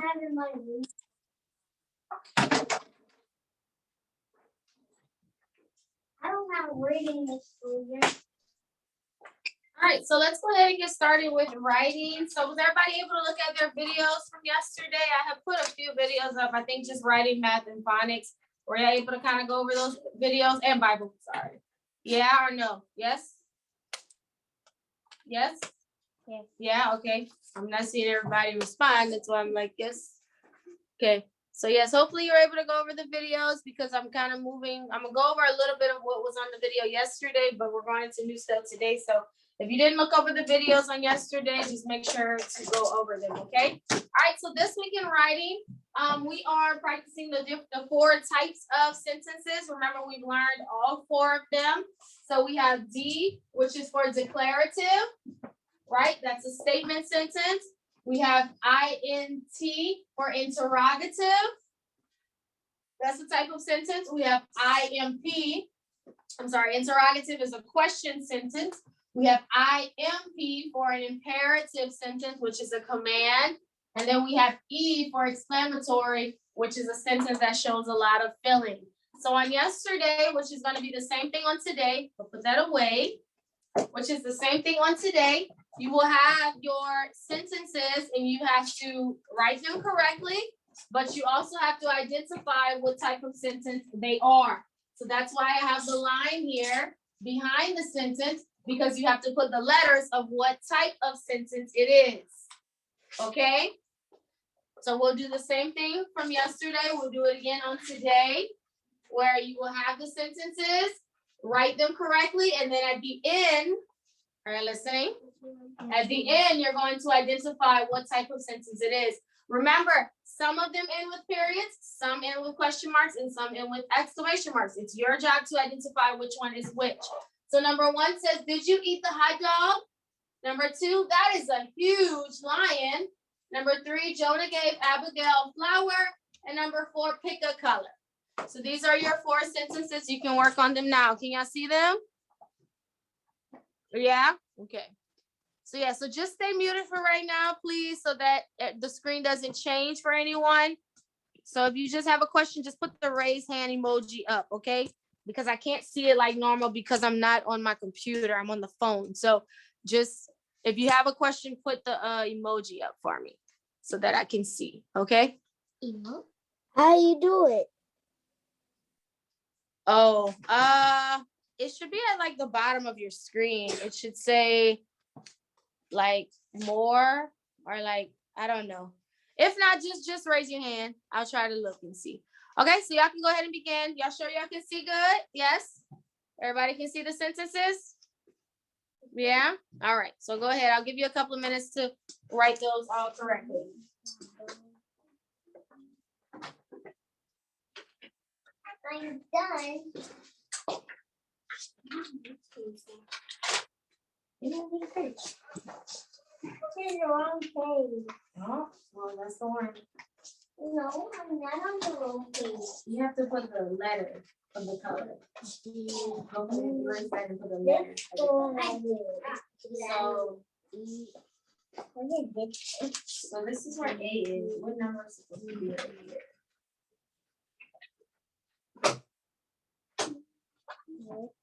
have in my room. I don't have reading exposure. All right, so let's go ahead and get started with writing. So was everybody able to look at their videos from yesterday? I have put a few videos up, I think just writing, math, and phonics. Were you able to kind of go over those videos and Bible? Sorry. Yeah or no? Yes? Yes? Yes. Yeah, okay. I'm not seeing everybody respond. That's why I'm like, yes. Okay. So yes, hopefully you're able to go over the videos because I'm kind of moving. I'm gonna go over a little bit of what was on the video yesterday, but we're going into new stuff today. So if you didn't look over the videos on yesterday, just make sure to go over them, okay? All right, so this week in writing, we are practicing the 4 types of sentences. Remember, we've learned all 4 of them. So we have D, which is for declarative, right? That's a statement sentence. We have INT for interrogative. That's the type of sentence. We have IMP. I'm sorry, interrogative is a question sentence. We have IMP for an imperative sentence, which is a command. And then we have E for exclamatory, which is a sentence that shows a lot of feeling. So on yesterday, which is going to be the same thing on today, we'll put that away, which is the same thing on today. You will have your sentences and you have to write them correctly, but you also have to identify what type of sentence they are. So that's why I have the line here behind the sentence, because you have to put the letters of what type of sentence it is. Okay? So we'll do the same thing from yesterday. We'll do it again on today, where you will have the sentences, write them correctly, and then at the end, are you listening? At the end, you're going to identify what type of sentence it is. Remember, some of them end with periods, some end with question marks, and some end with exclamation marks. It's your job to identify which one is which. So number 1 says, did you eat the hot dog? Number 2, that is a huge lion. Number 3, Jonah gave Abigail a flower. And number 4, pick a color. So these are your 4 sentences. You can work on them now. Can y'all see them? Yeah? Okay. So yeah, so just stay muted for right now, please, so that the screen doesn't change for anyone. So if you just have a question, just put the raise hand emoji up, okay? Because I can't see it like normal because I'm not on my computer, I'm on the phone. So just, if you have a question, put the emoji up for me so that I can see, okay? How you do it? Oh, it should be at like the bottom of your screen. It should say like more or like, I don't know. If not, just raise your hand. I'll try to look and see. Okay, so y'all can go ahead and begin. Y'all sure y'all can see good? Yes? Everybody can see the sentences? Yeah? All right, so go ahead. I'll give you a couple of minutes to write those all correctly. I'm done. It's the wrong page. Oh, well, that's the one. No, I'm not on the wrong page. You have to put the letter of the color. Okay, erase that and put the letter. This one I do. So, What is this? so this is where A is. What number is supposed to be right here?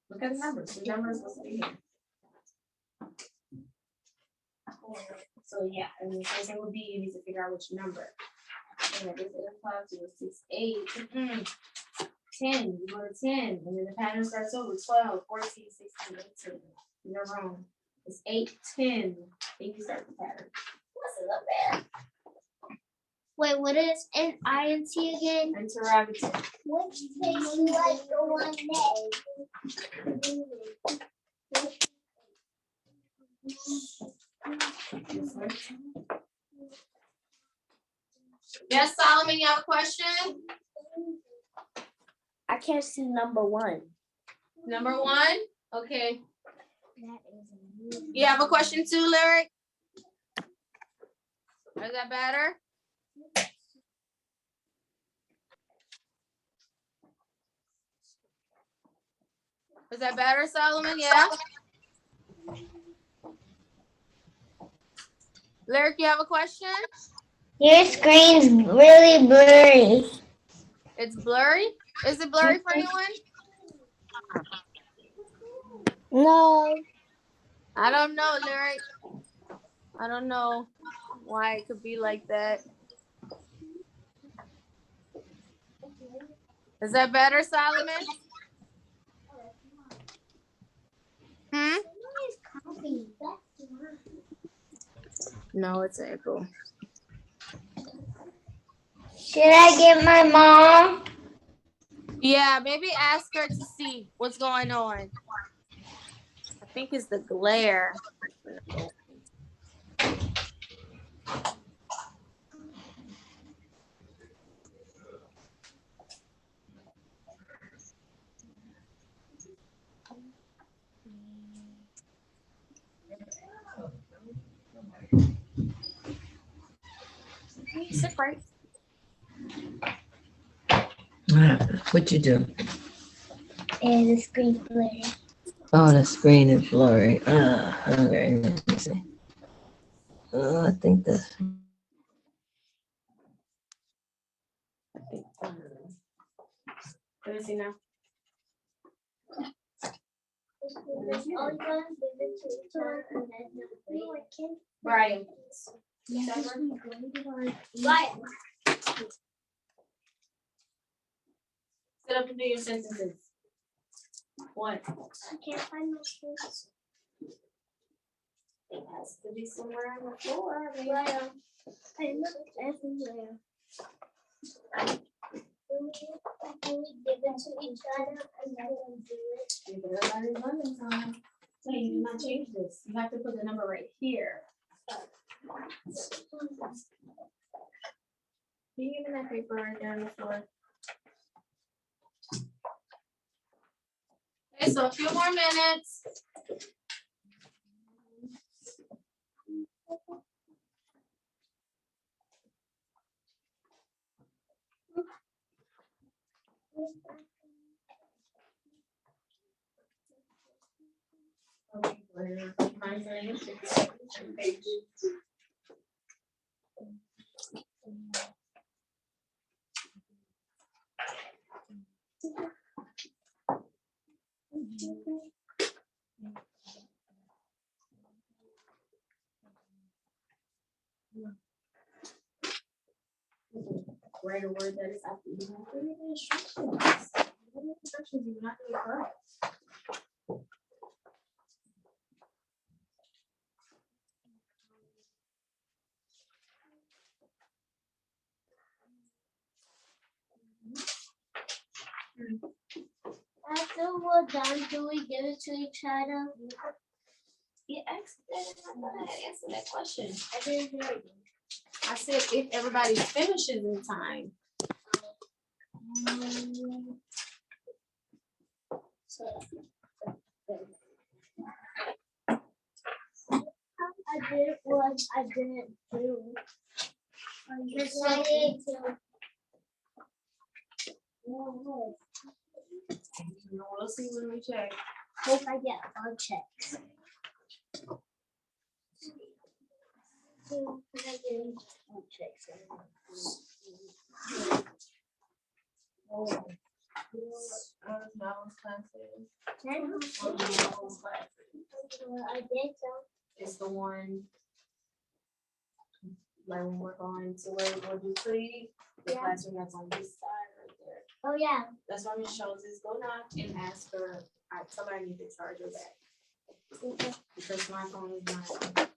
Look at the numbers. The number is supposed to be here. So yeah, and the same thing would be, you need to figure out which number. And this is 5, 0, 6, 8, 10, you go to 10, and then the pattern starts over, 12, 14, 16, 18. You're wrong. It's 8, 10, then you start the pattern. What's it up there? Wait, what is an INT again? Interrogative. Which page you like the one Yes, Solomon, you have a question? I can't see number 1. Number 1? Okay. That is You have a question too, Lyric? Is that better? Is that better, Solomon? Yeah. Lyric, you have a question? Your screen's really blurry. It's blurry? Is it blurry for anyone? No. I don't know, Lyric. I don't know why it could be like that. Is that better, Solomon? Hmm? No, it's echo. Should I get my mom? Yeah, maybe ask her to see what's going on. I think it's the glare. Sit right. What you do? And the screen's blurry. Oh, the screen is blurry. Okay, let me see. I think that's. Let me see now. Brian. Brian. Sit up and do your sentences. What? I can't find my shoes. It has to be somewhere on the floor. I looked everywhere. Can we give it to each other and then do it? Give everybody London time. No, you do not change this. You have to put the number right here. Can you give me that paper right there on the floor? Okay, so a few more minutes. Okay, where mine's on your page. Write a word that is after you have to read the instructions. Read the instructions, you do not do it correct. After we're done, do we give it to each other? Yeah, answer that question. I didn't hear you. I said if everybody finishes in time. So, I did what I didn't do. I just wanted to. We'll see when we check. Hope I get all checks. All checks. I did so. It's the one like when we're going to where we'll do pretty. The Yeah. classroom that's on this side right there. Oh yeah. That's why Miss Schultz is go knock and ask her. I tell her I need the charger back because my phone is not.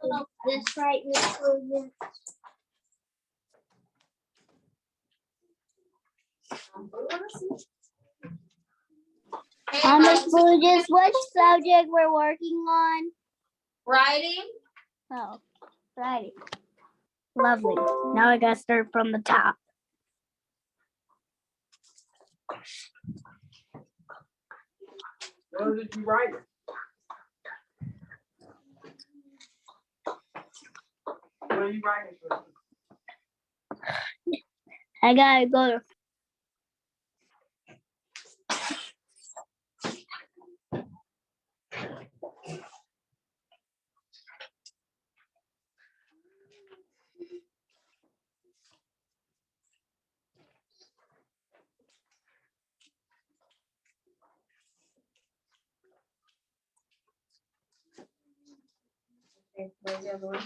Oh, that's right, Miss Williams. Miss Williams, what subject we're working on? Writing. Oh, writing. Lovely. Now I gotta start from the top. Where did you write it? Where are you writing from? I gotta go to. Okay, where's the other one?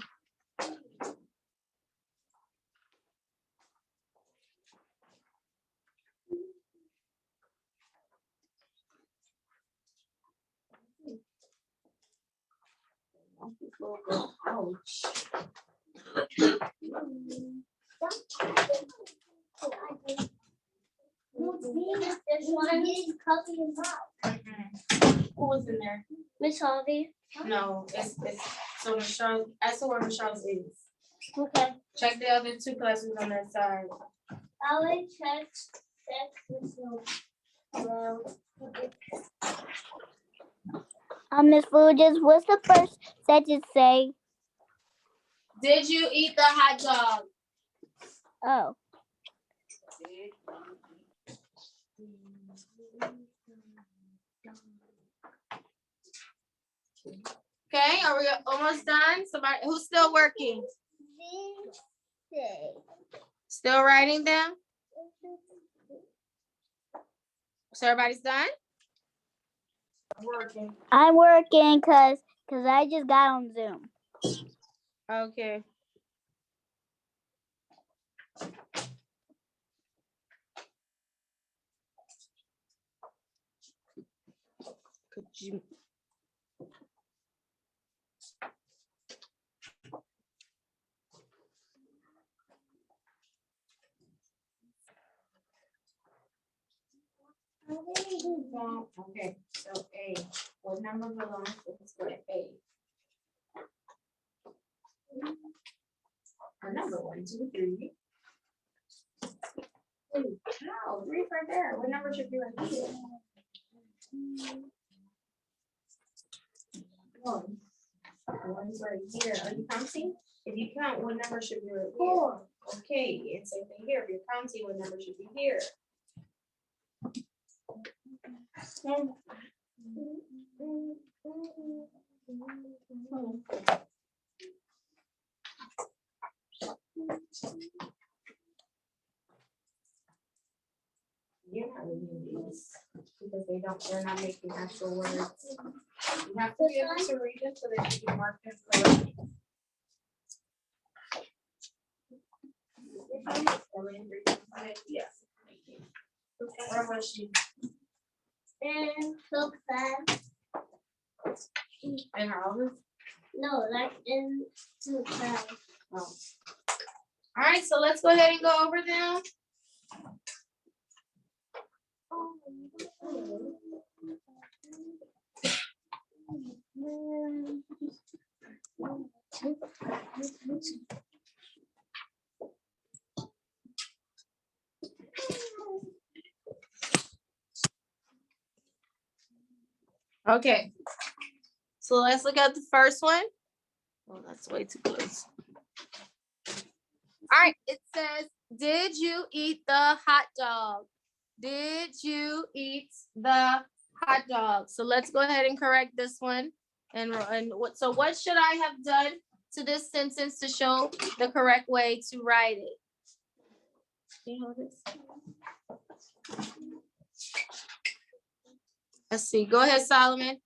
Ouch. This one is coffee and pop. Who was in there? Miss Harvey. No, it's so Michelle, I saw where Michelle's is. Okay. Check the other two classrooms on that side. I will check this one. Hello. Miss Fulgis, what's the first sentence say? Did you eat the hot dog? Oh, Okay, are we almost done? Somebody who's still working? Still writing them? So everybody's done? I'm working. I'm working cause I just got on Zoom. Okay. Could you? Okay, so A, what number belongs to square A? Our number 1, 2, 3. Ooh, no, 3 right there. What number should be right here? 1. 1's right here. Are you counting? If you count, what number should be right here? 4. Okay, and same thing here. If you're counting, what number should be here? You're not reading these because they're not making actual words. You have to be able to read them so they can be marked as correct. Yes. Where was she? And so fast. In her office? No, like in so fast. Oh. All right, so let's go ahead and go over them. Okay. So let's look at the first one. Oh, that's way too close. All right, it says, did you eat the hot dog? Did you eat the hot dog? So let's go ahead and correct this one. And what should I have done to this sentence to show the correct way to write it? Do you know this? Let's see. Go ahead, Solomon.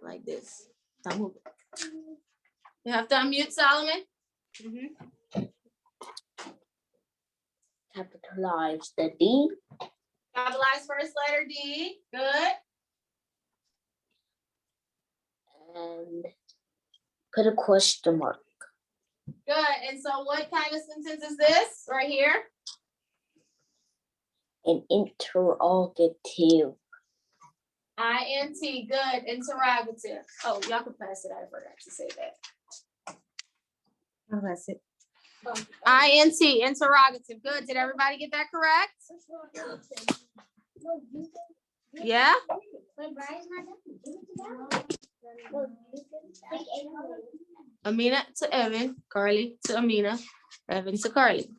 Like this. Don't move it. You have to unmute, Solomon. Capitalize the D. Capitalize first letter D. Good. And put a question mark. Good. And so what kind of sentence is this right here? An interrogative. INT. Good. Interrogative. Oh, y'all can pass it. I forgot to say that. Oh, that's it. INT. Interrogative. Good. Did everybody get that correct? Yeah? Wait, Brian's not done. Give it to Brian. No, you can take it. Amina to Evan. Carly to Amina. Evan to Carly.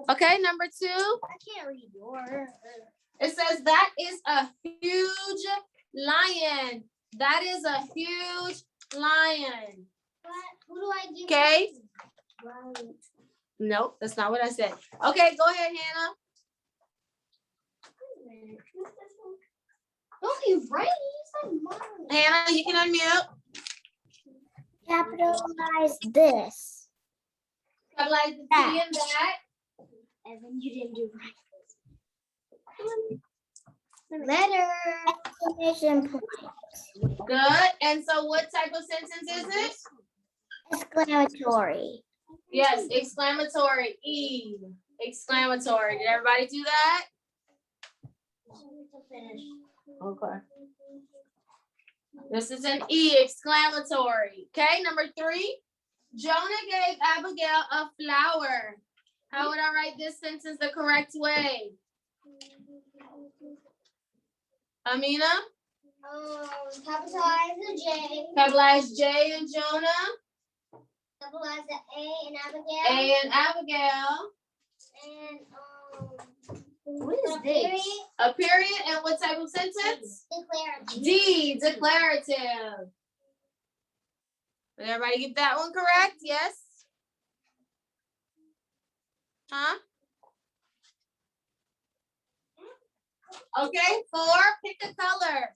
Okay, number 2. I can't read yours. It says that is a huge lion. That is a huge lion. But who do I give? Okay. Brian. Nope, that's not what I said. Okay, go ahead, Hannah. Don't be right. He's like mine. Hannah, you can unmute. Capitalize this. Capitalize the T in that. And then you didn't do right. Letter. Exclamation point. Good. And so what type of sentence is it? Exclamatory. Yes, exclamatory. E. Exclamatory. Did everybody do that? Okay. This is an E, exclamatory. Okay, number 3. Jonah gave Abigail a flower. How would I write this sentence the correct way? Amina? Capitalize the J. Capitalize J in Jonah. Capitalize the A in Abigail. A in Abigail. And what is this? A period and what type of sentence? Declarative. D, declarative. Did everybody get that one correct? Yes? Huh? Okay, 4, pick a color.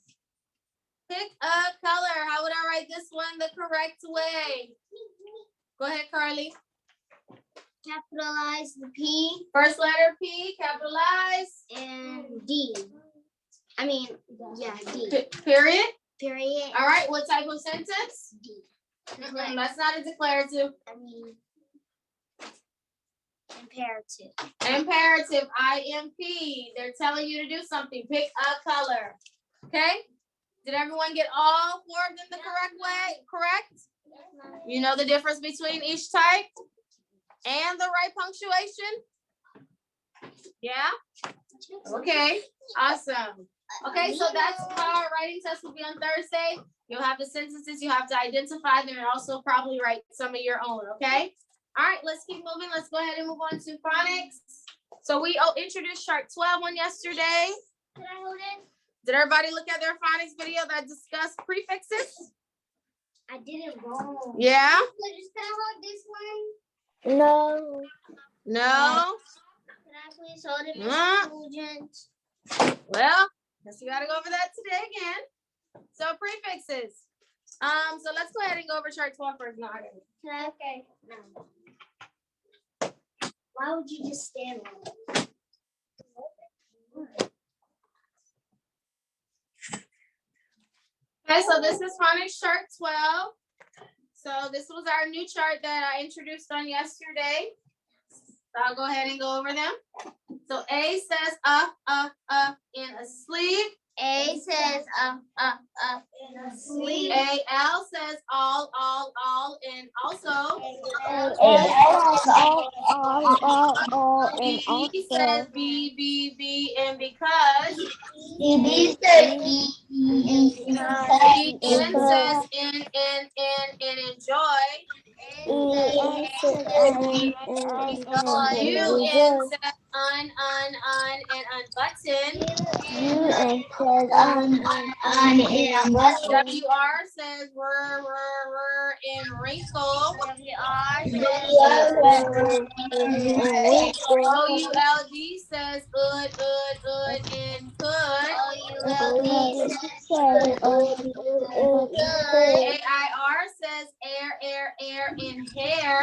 Pick a color. How would I write this one the correct way? Go ahead, Carly. Capitalize the P First letter P, capitalize. and D. I mean, yeah, D. Period. Period. All right, what type of sentence? D. That's not a declarative. I mean, imperative. Imperative, IMP. They're telling you to do something. Pick a color. Okay? Did everyone get all 4 of them the correct way? Correct? You know the difference between each type and the right punctuation? Yeah? Okay, awesome. Okay, so that's how our writing test will be on Thursday. You'll have the sentences you have to identify them and also probably write some of your own, okay? All right, let's keep moving. Let's go ahead and move on to phonics. So we introduced chart 12 on yesterday. Can I hold it? Did everybody look at their phonics video that discussed prefixes? I did it wrong. Yeah? Can I hold this one? No. No? Can I please hold it, Uh. Miss Well, guess we gotta go over that today again. So prefixes. So let's go ahead and go over chart 12 first. No, I got it. Can I? Okay. No. Why would you just stand on it? Okay, so this is phonics chart 12. So this was our new chart that I introduced on yesterday. So I'll go ahead and go over them. So A says in a sleeve. A says in a sleep. A-L says all, and also. B says B, and because. B says E. N says in, and enjoy. UN says on, and unbutton. WR says and wrinkle. OULD says and could. AIR says air, and hair.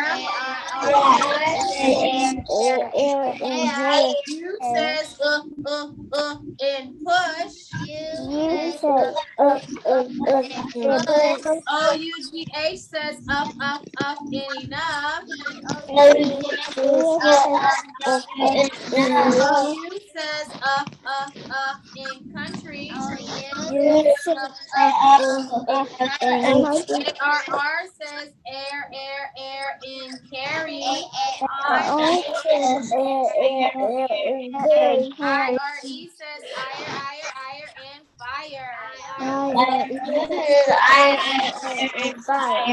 U says and push. OUGH says up, and enough. U says up, in country. ARR says air, in carry. IRE says ire, and fire.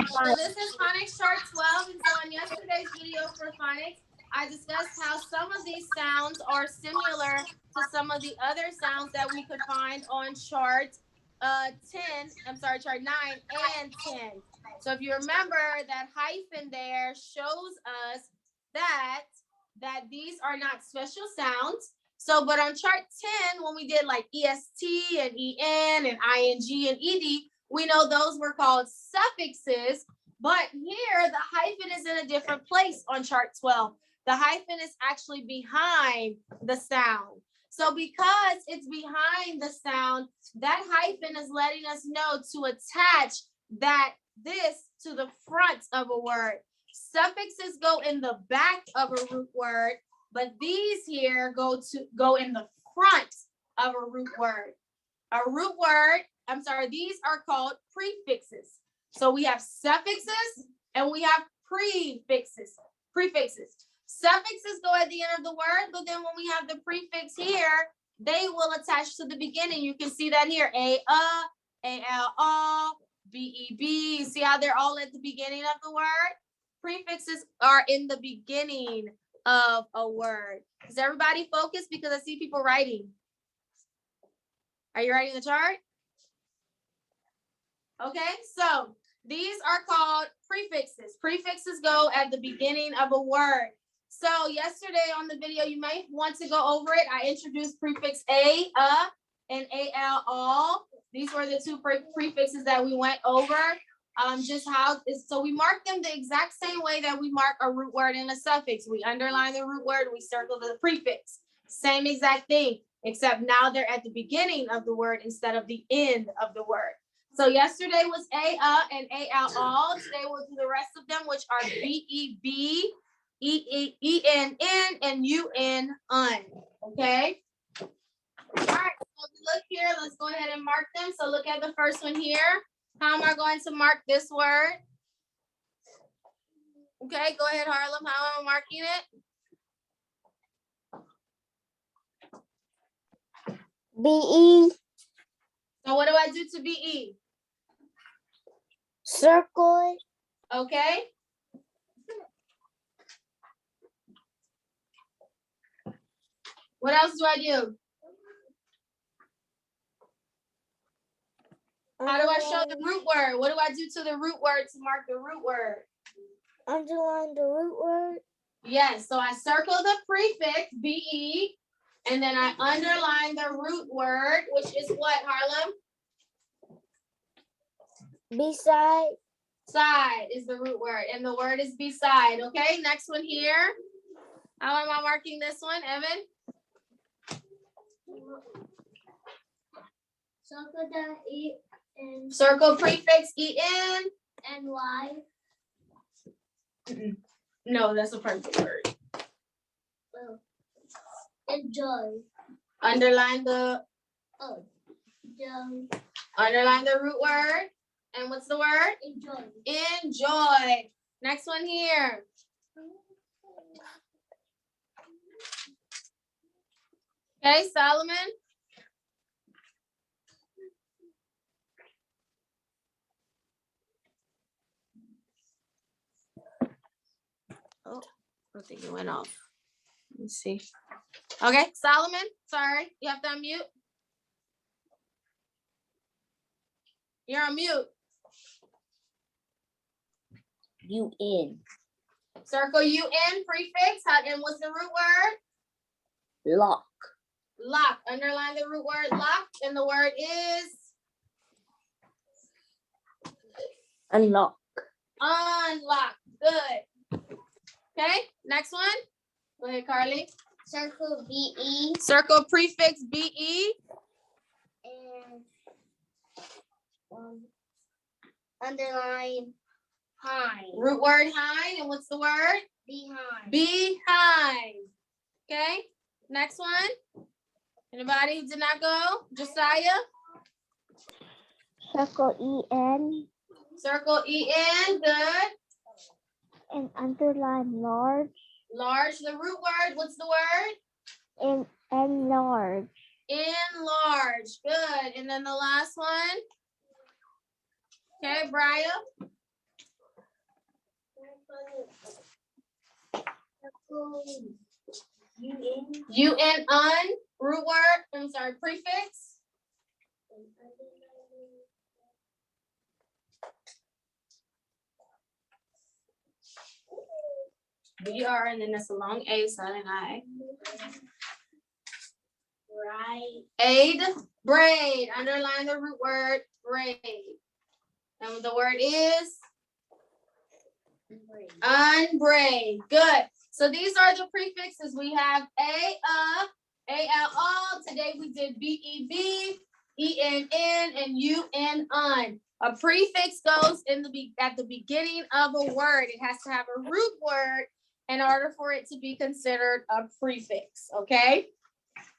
So this is phonics chart 12, and so in yesterday's video for phonics, I discussed how some of these sounds are similar to some of the other sounds that we could find on chart chart 9 and 10. So if you remember, that hyphen there shows us that these are not special sounds. So, but on chart 10, when we did like EST and EN and ING and ED, we know those were called suffixes. But here, the hyphen is in a different place on chart 12. The hyphen is actually behind the sound. So because it's behind the sound, that hyphen is letting us know to attach this to the front of a word. Suffixes go in the back of a root word, but these here go in the front of a root word. A root word, these are called prefixes. So we have suffixes and we have prefixes. Suffixes go at the end of the word, but then when we have the prefix here, they will attach to the beginning. You can see that here, A-L-O, B-E-B. See how they're all at the beginning of the word? Prefixes are in the beginning of a word. Is everybody focused? Because I see people writing. Are you writing the chart? Okay, so these are called prefixes. Prefixes go at the beginning of a word. So yesterday on the video, you might want to go over it. I introduced prefix and al, all. These were the two prefixes that we went over. So we mark them the exact same way that we mark a root word and a suffix. We underline the root word, we circle the prefix. Same exact thing, except now they're at the beginning of the word instead of the end of the word. So yesterday was and al, all. Today we'll do the rest of them, which are B-E-B, E-N-N, and U-N, un. Okay? All right, so look here. Let's go ahead and mark them. So look at the first one here. How am I going to mark this word? Okay, go ahead, Harlem. How am I marking it? B-E. So what do I do to B-E? Circle it. Okay. What else do I do? How do I show the root word? What do I do to the root word to mark the root word? Underline the root word. Yes, so I circle the prefix, B-E, and then I underline the root word, which is what, Harlem? Beside. Side is the root word, and the word is beside, okay? Next one here. How am I marking this one, Evan? Circle the E and Circle prefix, E-N. Y. No, that's a perfect word. Enjoy. Underline the root word. And what's the word? Enjoy. Enjoy. Next one here. Okay, Solomon. Oh, I think it went off. Let me see. Okay, Solomon, sorry, you have to unmute. You're on mute. U-N. Circle UN prefix. And what's the root word? Lock. Lock. Underline the root word lock. And the word is? Unlock. Unlock. Good. Okay, next one. Go ahead, Carly. Circle B-E Circle prefix BE. and underline hind. Root word hind. And what's the word? Behind. Behind. Okay, next one. Anybody who did not go? Josiah? Circle E-N. Circle EN. Good. And underline large. Large. The root word. What's the word? And large. Enlarge. Good. And then the last one. Okay, Brian. UN un. Root word. I'm sorry. Prefix. BR and then that's a long A, silent I. Right. Aid. Braid. Underline the root word braid. And the word is? Unbraid. Good. So these are the prefixes. We have ALL. Today we did BEB, ENN, and UN. A prefix goes at the beginning of a word. It has to have a root word in order for it to be considered a prefix. Okay.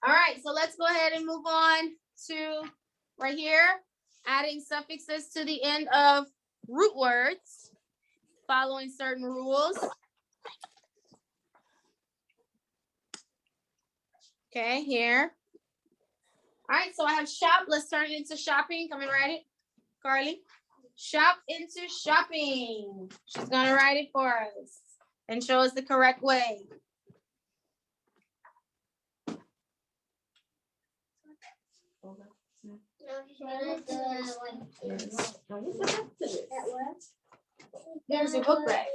All right. So let's go ahead and move on to right here, adding suffixes to the end of root words, following certain rules. Okay, here. All right, so I have shop. Let's turn it into shopping. Come and write it, Carly. Shop into shopping. She's gonna write it for us and show us the correct way. There's your book bag.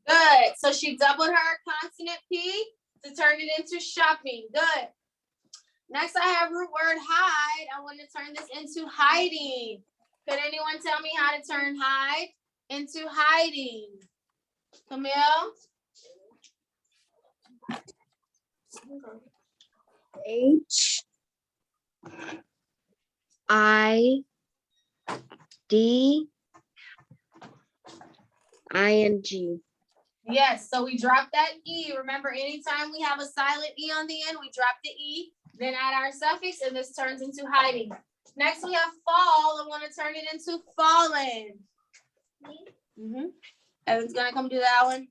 Good. So she doubled her consonant P to turn it into shopping. Good. Next, I have root word hide. I want to turn this into hiding. Could anyone tell me how to turn hide into hiding? Camille? HIDING. Yes, so we drop that E. Remember, anytime we have a silent E on the end, we drop the E, then add our suffix, and this turns into hiding. Next, we have fall. I want to turn it into fallen. Evan's gonna come do that one.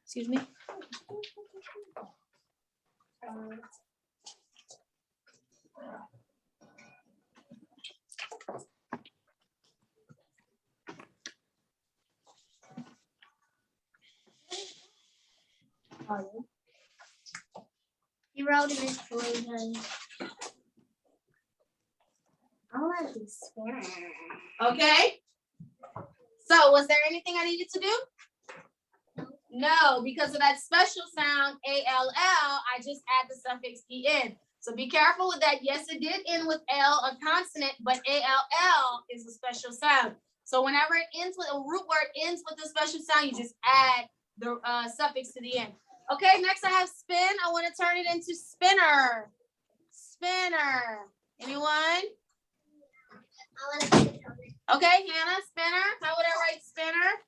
Excuse me. You wrote it this way. I want to spin. Okay. So was there anything I needed to do? No, because of that special sound, ALL, I just add the suffix EN. So be careful with that. Yes, it did end with L, a consonant, but ALL is a special sound. So whenever it ends with a root word ends with a special sound, you just add the suffix to the end. Okay, next I have spin. I want to turn it into spinner. Spinner. Anyone? Okay, Hannah, spinner. How would I write spinner?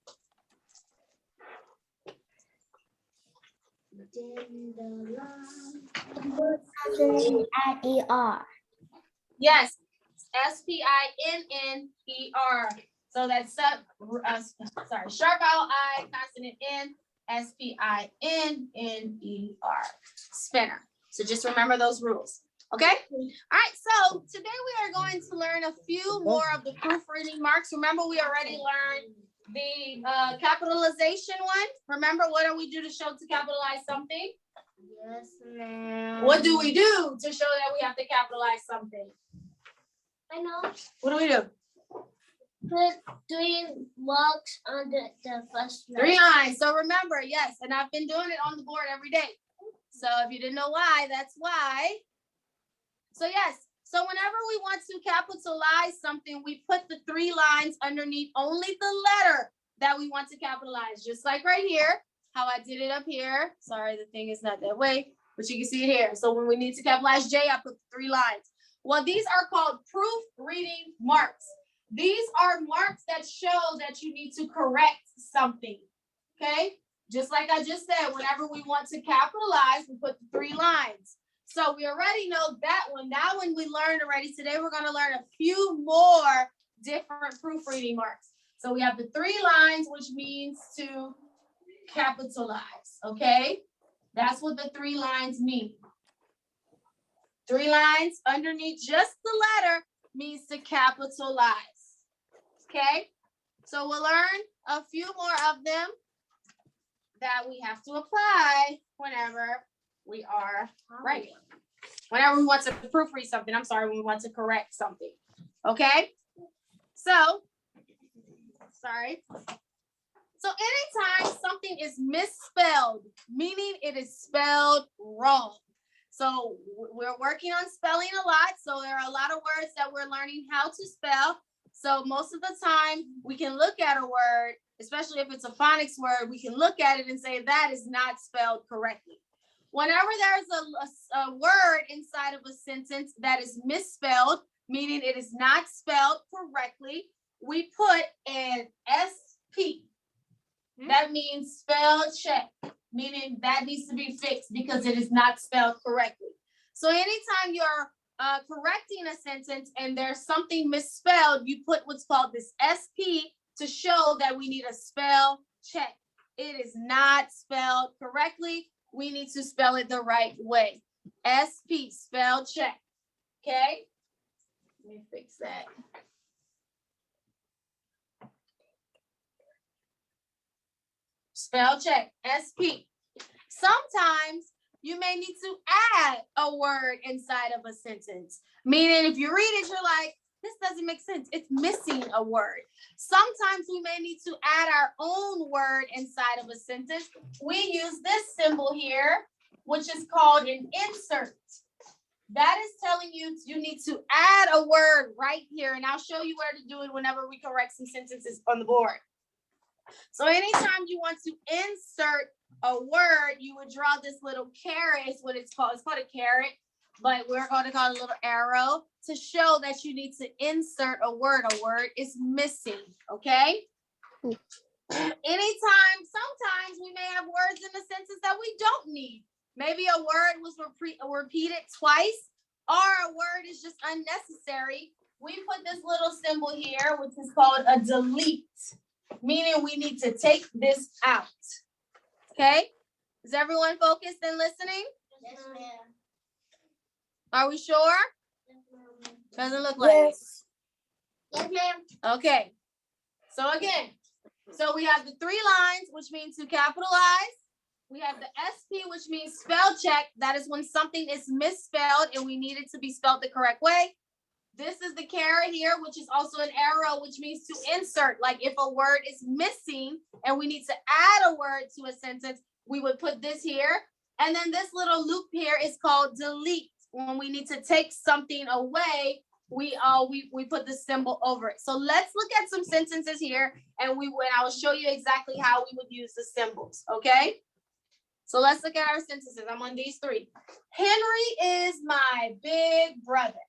Add ER. Yes, SPINNER. So that's sharp vowel I, consonant N, SPINNER. Spinner. So just remember those rules. Okay. All right. So today we are going to learn a few more of the proofreading marks. Remember, we already learned the capitalization one. Remember, what do we do to show to capitalize something? Yes, ma'am. What do we do to show that we have to capitalize something? I know. What do we do? Put 3 marks on the first line. 3 lines. So remember, yes, and I've been doing it on the board every day. So if you didn't know why, that's why. So yes, so whenever we want to capitalize something, we put the 3 lines underneath only the letter that we want to capitalize, just like right here, how I did it up here. Sorry, the thing is not that way, but you can see it here. So when we need to capitalize J, I put 3 lines. Well, these are called proofreading marks. These are marks that show that you need to correct something, okay? Just like I just said, whenever we want to capitalize, we put the 3 lines. So we already know that one. That one we learned already. Today we're going to learn a few more different proofreading marks. So we have the 3 lines, which means to capitalize, okay? That's what the 3 lines mean. 3 lines underneath just the letter means to capitalize. Okay, so we'll learn a few more of them that we have to apply whenever we are writing. Whenever we want to proofread something, I'm sorry, when we want to correct something. Okay, so, sorry. So anytime something is misspelled, meaning it is spelled wrong. So we're working on spelling a lot. So there are a lot of words that we're learning how to spell. So most of the time we can look at a word, especially if it's a phonics word, we can look at it and say that is not spelled correctly. Whenever there's a word inside of a sentence that is misspelled, meaning it is not spelled correctly, we put an SP. That means spell check, meaning that needs to be fixed because it is not spelled correctly. So anytime you're correcting a sentence and there's something misspelled, you put what's called this SP to show that we need a spell check. It is not spelled correctly. We need to spell it the right way. SP, spell check. Okay? Let me fix that. Spell check, SP. Sometimes you may need to add a word inside of a sentence. Meaning if you read it, you're like, this doesn't make sense. It's missing a word. Sometimes we may need to add our own word inside of a sentence. We use this symbol here, which is called an insert. That is telling you you need to add a word right here. And I'll show you where to do it whenever we correct some sentences on the board. So anytime you want to insert a word, you would draw this little caret, is what it's called. It's called a caret, but we're going to call it a little arrow to show that you need to insert a word. A word is missing, okay? Anytime, sometimes we may have words in a sentence that we don't need. Maybe a word was repeated twice, or a word is just unnecessary. We put this little symbol here, which is called a delete. Meaning we need to take this out. Okay? Is everyone focused and listening? Yes, ma'am. Are we sure? Yes, ma'am. Doesn't look like it. Yes, ma'am. Okay. So again, so we have the 3 lines, which means to capitalize. We have the SP, which means spell check. That is when something is misspelled and we need it to be spelled the correct way. This is the caret here, which is also an arrow, which means to insert. Like if a word is missing and we need to add a word to a sentence, we would put this here. And then this little loop here is called delete. When we need to take something away, we put the symbol over it. So let's look at some sentences here, and I will show you exactly how we would use the symbols. Okay. So let's look at our sentences. I'm on these 3. Henry is my big brother.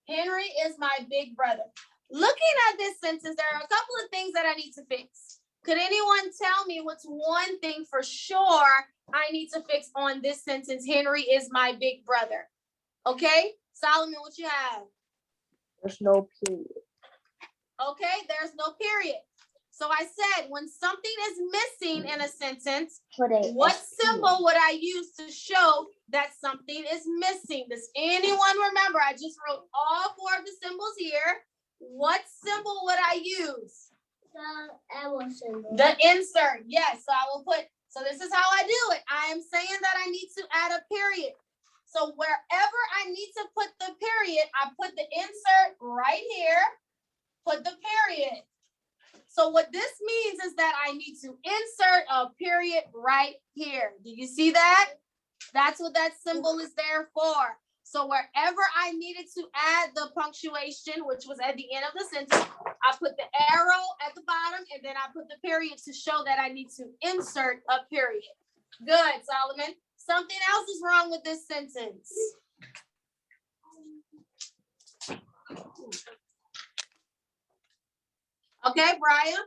Henry is my big brother. Looking at this sentence, there are a couple of things that I need to fix. Could anyone tell me what's one thing for sure I need to fix on this sentence? Henry is my big brother. Okay, Solomon, what you have? There's no period. Okay, there's no period. So I said when something is missing in a sentence, what symbol would I use to show that something is missing? Does anyone remember? I just wrote all 4 of the symbols here. What symbol would I use? The arrow symbol. The insert. Yes. So I will put, so this is how I do it. I am saying that I need to add a period. So wherever I need to put the period, I put the insert right here, put the period. So what this means is that I need to insert a period right here. Do you see that? That's what that symbol is there for. So wherever I needed to add the punctuation, which was at the end of the sentence, I put the arrow at the bottom and then I put the period to show that I need to insert a period. Good, Solomon. Something else is wrong with this sentence. Okay, Brian.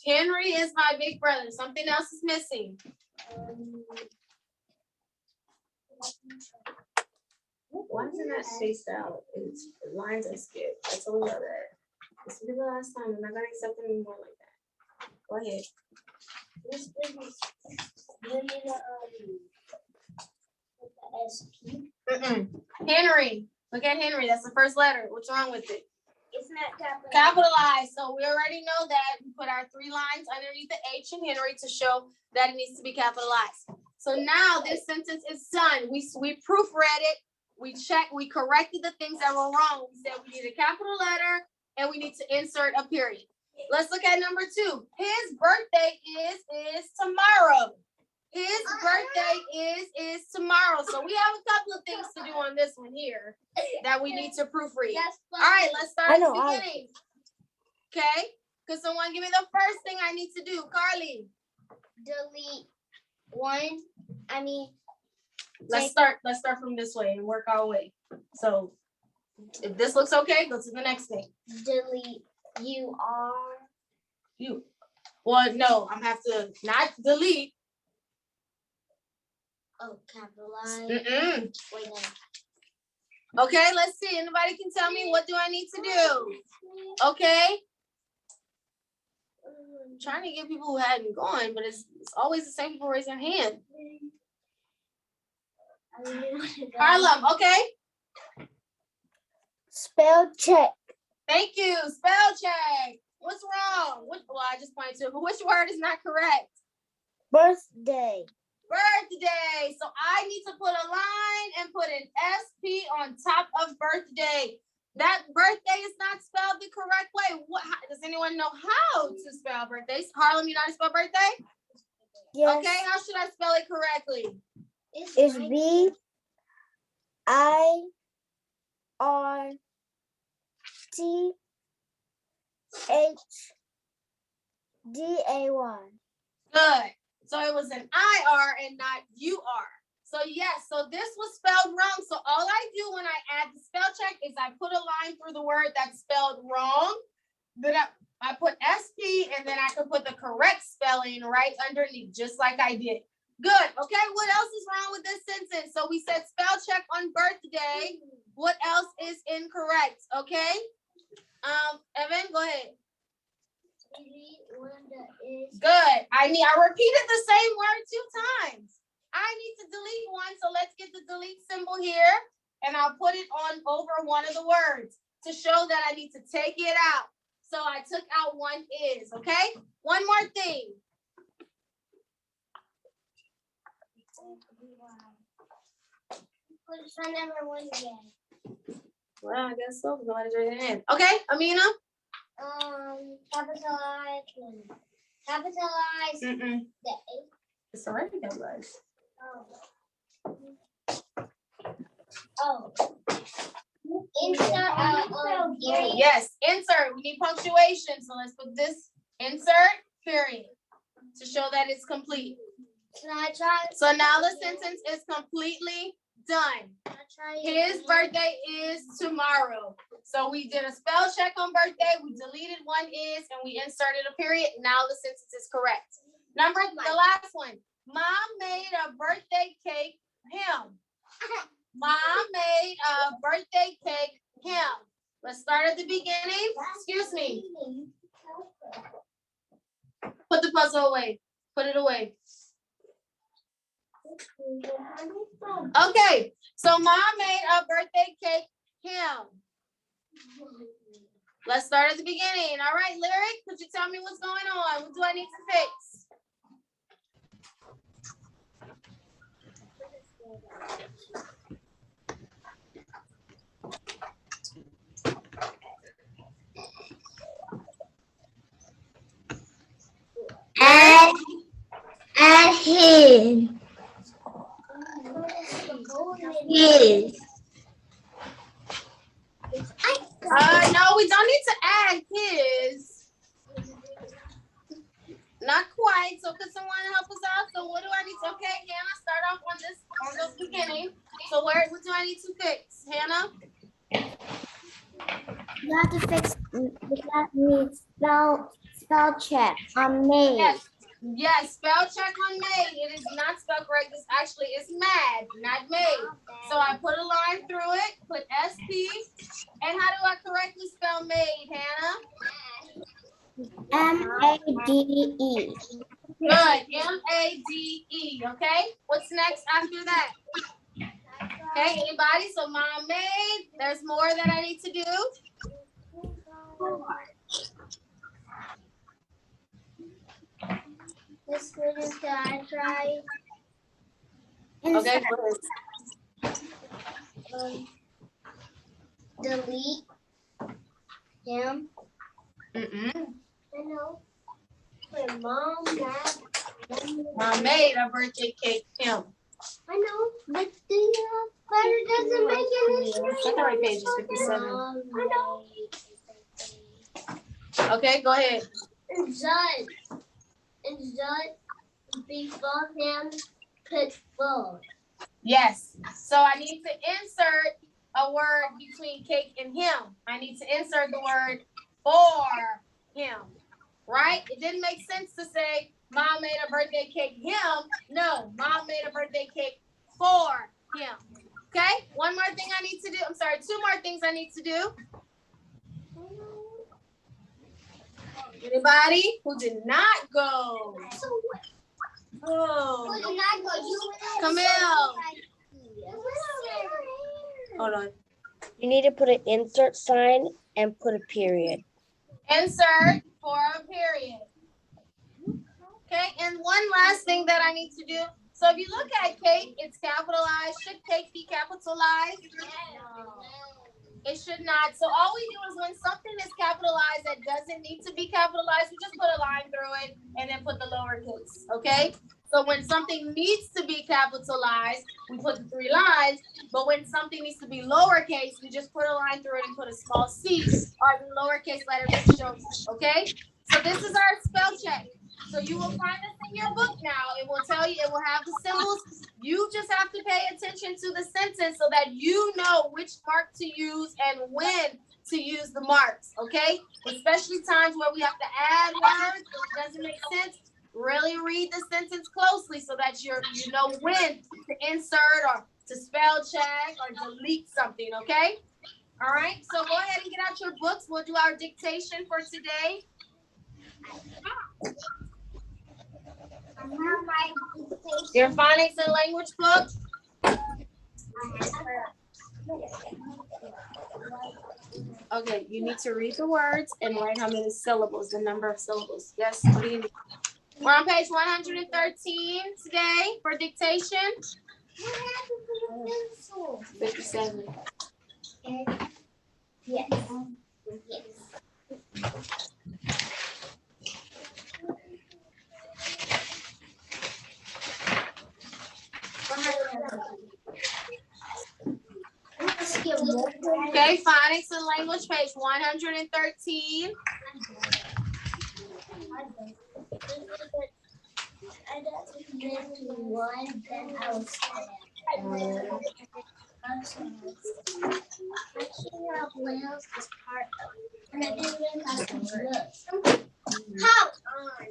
Henry is my big brother. Something else is missing. Why isn't that spaced out? It's, the lines are skipped. I told y'all that. This will be the last time. I'm not gonna accept it anymore like that. Go ahead. This is really the SP. Henry. Look at Henry. That's the first letter. What's wrong with it? It's not capital. Capitalized. So we already know that. We put our 3 lines underneath the H in Henry to show that it needs to be capitalized. So now this sentence is done. We proofread it. We checked. We corrected the things that were wrong. We said we need a capital letter and we need to insert a period. Let's look at number 2. His birthday is tomorrow. His birthday is tomorrow. So we have a couple of things to do on this one here that we need to proofread. All right, let's start at the beginning. Okay, could someone give me the first thing I need to do? Carly. Delete one. I mean, Let's start from this way and work our way. So if this looks okay, go to the next thing. delete You. Well, no, I'm have to not delete. capitalize. Wait, no. Okay, let's see. Anybody can tell me what do I need to do? Okay. I'm trying to get people who hadn't gone, but it's always the same people raise their hand. Harlem, okay? Spell check. Thank you. Spell check. What's wrong? Well, I just pointed to which word is not correct? Birthday. Birthday. So I need to put a line and put an SP on top of birthday. That birthday is not spelled the correct way. Does anyone know how to spell birthdays? Harlem, you know how to spell birthday? Yes. Okay, how should I spell it correctly? It's BIRTHDAY. Good. So it was an IR and not UR. So yes, so this was spelled wrong. So all I do when I add the spell check is I put a line through the word that's spelled wrong. Then I put SP and then I can put the correct spelling right underneath, just like I did. Good. Okay, what else is wrong with this sentence? So we said spell check on birthday. What else is incorrect? Okay. Evan, go ahead. Good. I repeated the same word 2 times. I need to delete one, so let's get the delete symbol here, and I'll put it on over one of the words to show that I need to take it out. So I took out one is, okay? One more thing. Put number 1 again. Well, I guess so. Nobody's raising their hand. Okay, Amina? Capitalize the A. It's already capitalized. Oh. Insert period. Yes, insert. We need punctuation. So let's put this insert period to show that it's complete. So now the sentence is completely done. His birthday is tomorrow. So we did a spell check on birthday. We deleted one is and we inserted a period. Now the sentence is correct. The last one. Mom made a birthday cake. Him. Mom made a birthday cake. Him. Let's start at the beginning. Excuse me. Put the puzzle away. Put it away. Okay. So mom made a birthday cake. Him. Let's start at the beginning. All right, Lyric, could you tell me what's going on? What do I need to fix? Add his. No, we don't need to add his. Not quite. So could someone help us out? So what do I need to, okay, Hannah, start off on the beginning. So what do I need to fix? Hannah? You have to fix that needs spell check on me. Yes. Yes, spell check on made. It is not spelled correct. This actually is mad, not made. So I put a line through it, put SP. And how do I correctly spell made, Hannah? M-A-D-E. Good. M-A-D-E. Okay. What's next after that? Okay. Anybody? So mom made. There's more that I need to do. This one is that I try. Okay. Go ahead. Delete him. Mm-mm. I know. My mom, dad. Mom made a birthday cake him. I know, but but it doesn't make any sense. Check the right page. It's 57. Mom made. Okay. Go ahead. Inside before him, put food. Yes. So I need to insert a word between cake and him. I need to insert the word for him. Right? It didn't make sense to say mom made a birthday cake him. No, mom made a birthday cake for him. Okay? One more thing I need to do. I'm sorry, two more things I need to do. Anybody who did not go? Oh, Camille. Hold on. You need to put an insert sign and put a period. Insert for a period. Okay, and one last thing that I need to do. So if you look at cake, it's capitalized. Should cake be capitalized? It should not. So all we do is when something is capitalized that doesn't need to be capitalized, we just put a line through it and then put the lowercase, okay? So when something needs to be capitalized, we put the 3 lines, but when something needs to be lowercase, we just put a line through it and put a small c or the lowercase letter that shows, okay? So this is our spell check. So you will find this in your book now. It will tell you, it will have the symbols. You just have to pay attention to the sentence so that you know which mark to use and when to use the marks, okay? Especially times where we have to add words, it doesn't make sense. Really read the sentence closely so that you know when to insert or to spell check or delete something, okay? All right, so go ahead and get out your books. We'll do our dictation for today. Your phonics and language book. Okay, you need to read the words and write how many syllables, the number of syllables. Yes, what do you need? We're on page 113 today for dictation. 57. Yes. Okay, phonics and language, page 113. I don't get to one, then I was King of Wales is part of and I didn't even have to look. How on?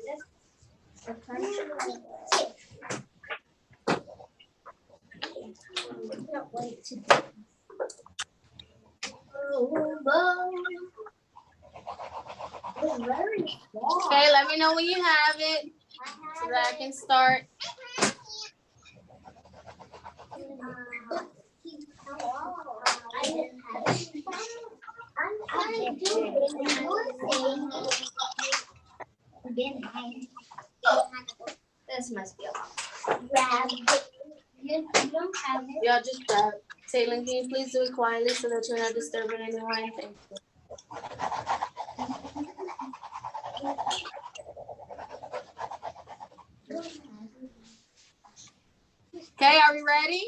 The country. I can't wait to do. It's very small. Okay, let me know when you have it so that I can start. I didn't have it. I'm doing this must be a lot. Grab. You don't have it. Y'all just grab. Taylor, can you please do it quietly so that you're not disturbing anyone? Thank you. Okay, are we ready?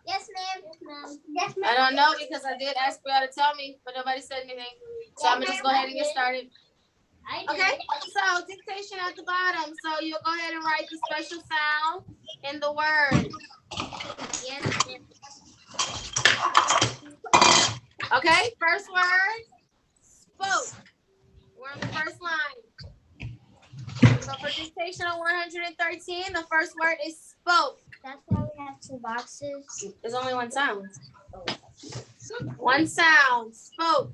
Yes, ma'am. Yes, ma'am. Yes, ma'am. I don't know because I did ask for y'all to tell me, but nobody said anything. So I'm gonna just go ahead and get started. I Okay, so dictation at the bottom. So you'll go ahead and write the special sound in the word. Yes. Okay, first word, spoke. We're on the first line. So For dictation on 113, the first word is spoke. That's why we have two boxes. There's only one sound. One sound, spoke.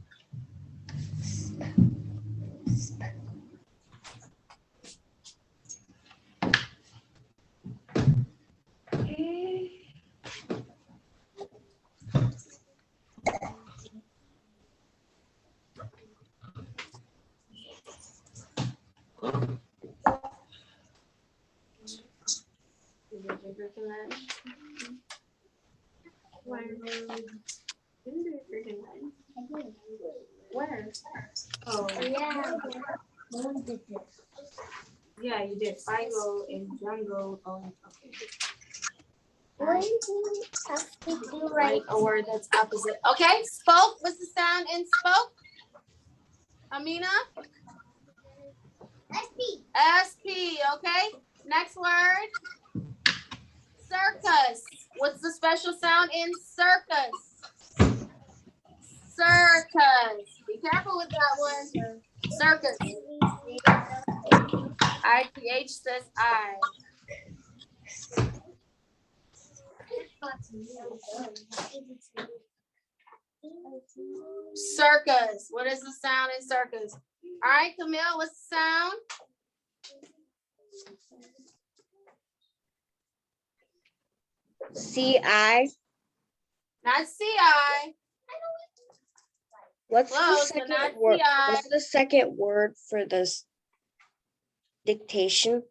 Where? Oh, Yeah. No one did this. yeah, you did. Figo and jungle. Oh, okay. What do you have to do Like right? a word that's opposite. Okay, spoke. What's the sound in spoke? Amina? SP. SP, okay. Next word. Circus. What's the special sound in circus? Circus. Be careful with that one. Circus. IPH says I. Circus. What is the sound in circus? All right, Camille, what's the sound? CI. Not CI. What's Close, the but not second word? CI. What's the second word for this dictation?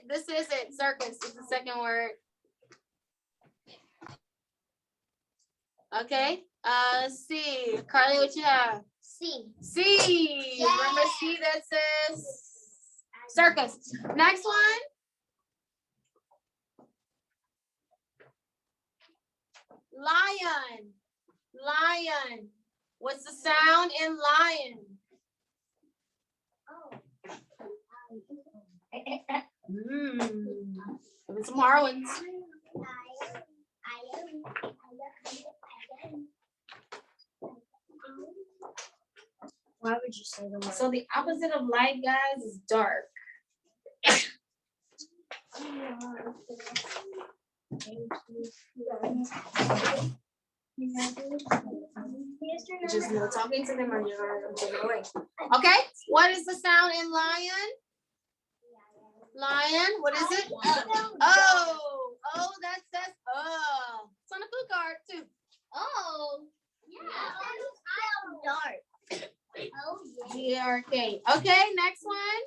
This is it. Circus is the second word. Okay. Let's see. Carly, what you have? C. C. Remember C that says circus. Next one. Lion. Lion. What's the sound in lion? Give me some Harwins. Why would you say the word? So the opposite of light, guys, is dark. Just no talking to them or you're taking it away. Okay, what is the sound in lion? Lion, what is it? Oh, that says it's on the clue card too. Oh. Yeah. I'm dark. Oh, yeah. G-R-K. Okay, next one.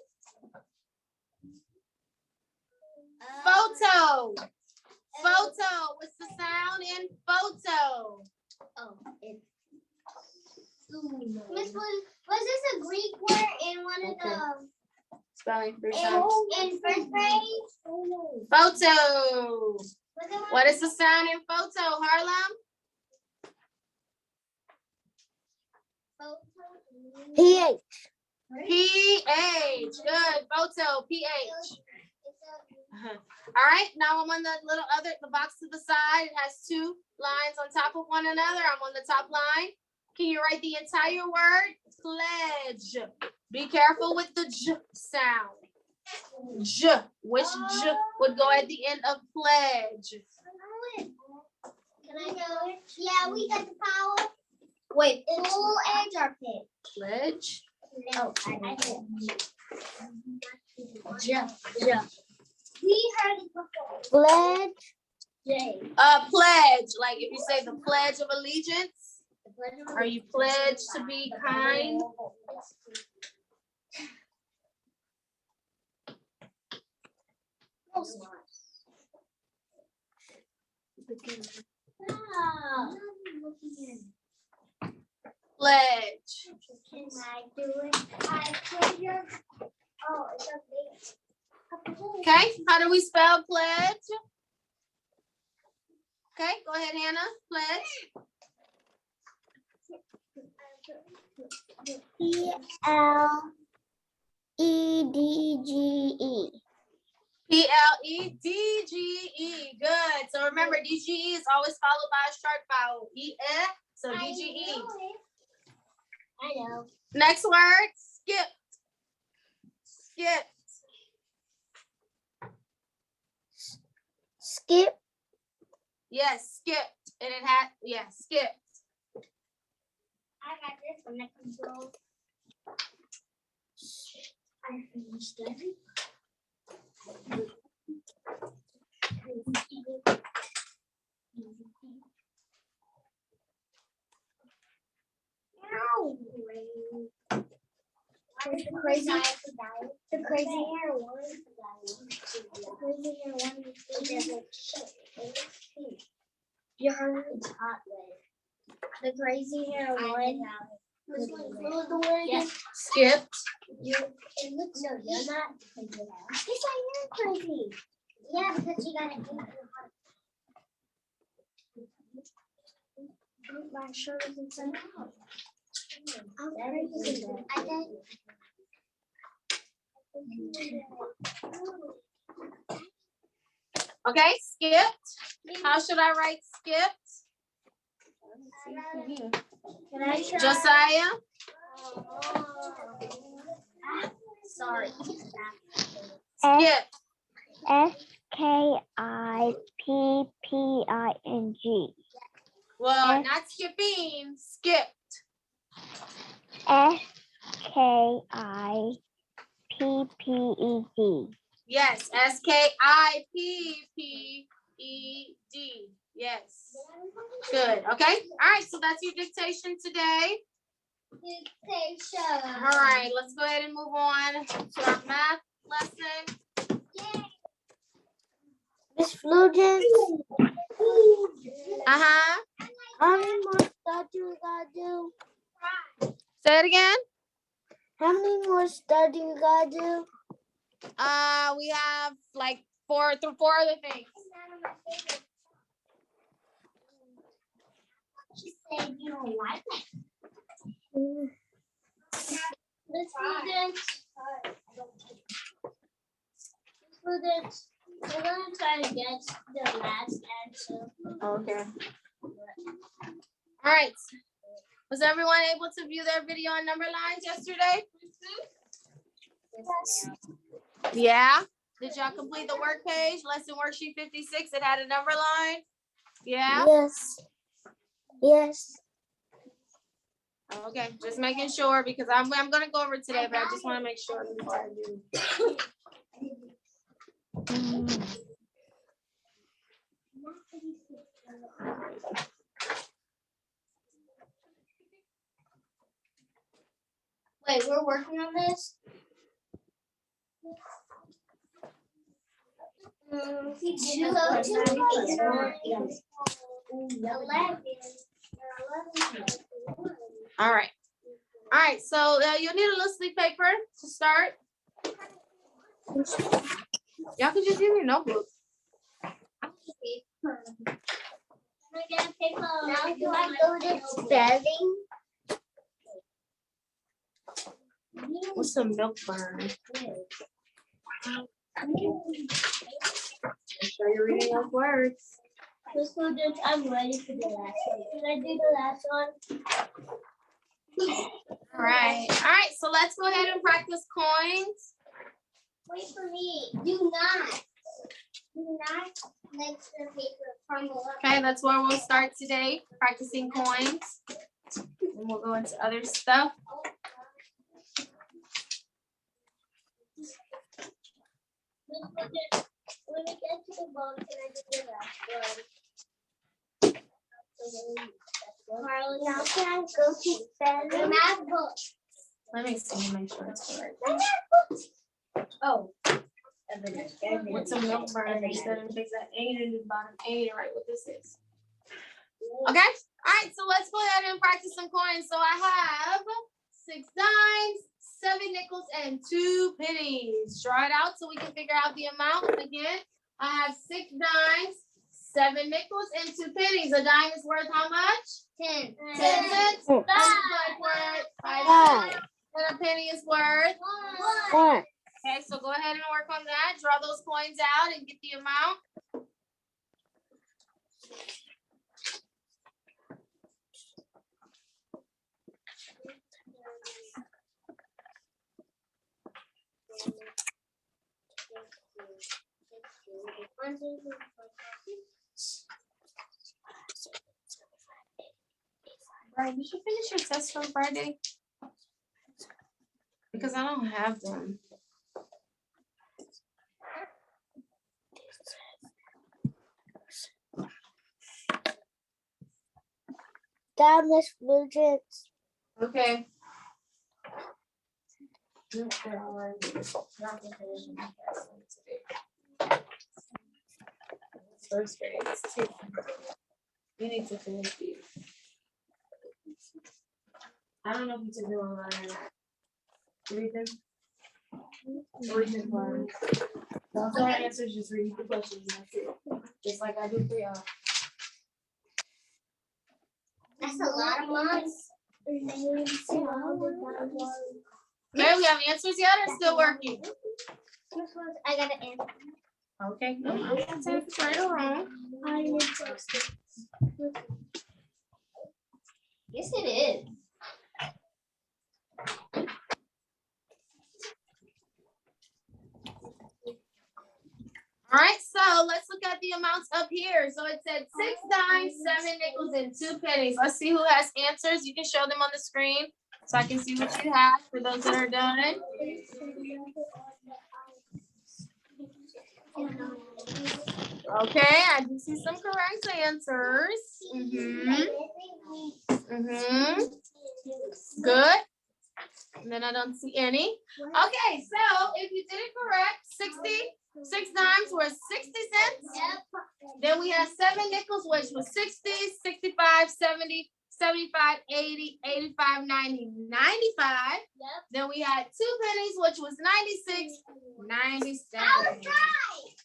Photo. Photo. What's the sound in photo? Oh, it's. Miss, was this a Greek word in one of the Spelling for times. in first grade? Photo. Was it one? What is the sound in photo, Harlem? PH. P-H. Good. Photo. P-H. All right. Now I'm on the box to the side. It has two lines on top of one another. I'm on the top line. Can you write the entire word? Pledge. Be careful with the J sound. J. Which J would go at the end of pledge? Can I go? Yeah, we got the power. Wait, full edge or pit? Pledge. No, I did. Yeah. We heard it before. Pledge. J. Pledge. Like if you say the Pledge of Allegiance, are you pledged to be kind? Pledge. Can I do it? I put your. Oh, it's a big. Okay, how do we spell pledge? Okay, go ahead, Hannah. Pledge. PLEDGE. P-L-E-D-G-E. Good. So remember, D-G-E is always followed by a short vowel. E-E. So D-G-E. I know. Next word, skip. Skip. Skip. Yes, skipped. And it had, yeah, skipped. I got this one that can go. I finished it. The crazy hair one. The crazy hair one. You heard it's hot red. The crazy hair one. This one's the one. Yeah. Skipped. It looks no, you're not. Yes, I am crazy. Yeah, because you got it. My shirt is inside out. I'm crazy. I did. Okay, skipped. How should I write skipped? Can I try? Josiah? Sorry. Skipped. SKIPPING. Well, not skipping, skipped. SKIPPED. Yes, SKIPPED. Yes. Good. Okay. All right. So that's your dictation today. Dictation. All right. Let's go ahead and move on to our math lesson. Miss Flugent, Uh-huh. how many more studs you gotta do? Say it again. How many more studs you gotta do? We have like four other things. She said you don't like it. Miss Prudence. Miss Prudence, we're gonna try to get the last answer. Okay. All right. Was everyone able to view their video on number lines yesterday? Yes. Yeah. Did y'all complete the work page? Lesson worksheet 56. It had a number line. Yeah. Yes. Yes. Okay. Just making sure because I'm gonna go over it today, but I just want to make sure before I do. Wait, we're working on this? All right. All right. So you'll need a little sleep paper to start. Y'all can just use your notebook. Now do I go to spelling? What's some milk burn? Make sure you're reading those words. The students, I'm ready for the last one. Can I do the last one? All right. All right. So let's go ahead and practice coins. Wait for me. Do not mix the paper from the left. Okay, that's where we'll start today, practicing coins. And we'll go into other stuff. When we get to the ball, can I do the last one? Carly, now can I go to spelling? The math book. Let me see, make sure it's correct. The math book. Oh. With some milk burn instead of fix that 8 in the bottom 8, right? What this is. Okay. All right. So let's go ahead and practice some coins. So I have 6 dimes, 7 nickels, and 2 pennies. Draw it out so we can figure out the amount. Again, I have 6 dimes, 7 nickels, and 2 pennies. A dime is worth how much? 10. 10 cents. A nickel is worth 5 cents. And a penny is worth. One. Okay, so go ahead and work on that. Draw those coins out and get the amount. Right, did you finish your test from Friday? Because I don't have them. Dad, Miss Fulgence. Okay. First grade. You need to finish these. I don't know if you took them online or not. Read them. Read them for us. Don't tell our answers, just read the questions. And that's it. Just like I do for y'all. That's a lot of months. Okay, we have answers yet or still working? I got an answer. Okay, I'm gonna say if it's right or wrong. Yes, it is. All right, so let's look at the amounts up here. So it said 6 dimes, 7 nickels, and 2 pennies. Let's see who has answers. You can show them on the screen so I can see what you have for those that are done. Okay, I do see some correct answers. Good. And then I don't see any. Okay, so if you did it correct, 6 dimes were 60 cents. Then we had 7 nickels, which was 60, 65, 70, 75, 80, 85, 90, 95. Then we had 2 pennies, which was 96, 97.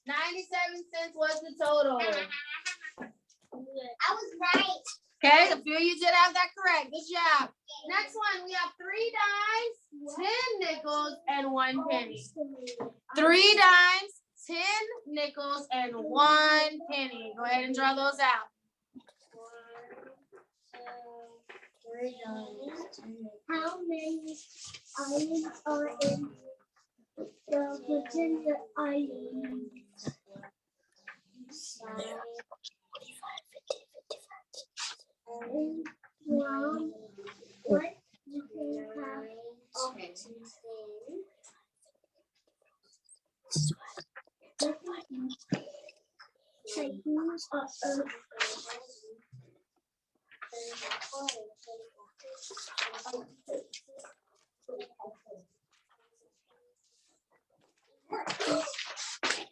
97 cents was the total. I was right. Okay, a few of you did have that correct. Good job. Next one, we have 3 dimes, 10 nickels, and 1 penny. 3 dimes, 10 nickels, and 1 penny. Go ahead and draw those out. How many islands are in the Virginia Islands? And from what you can have of 10 typhoons are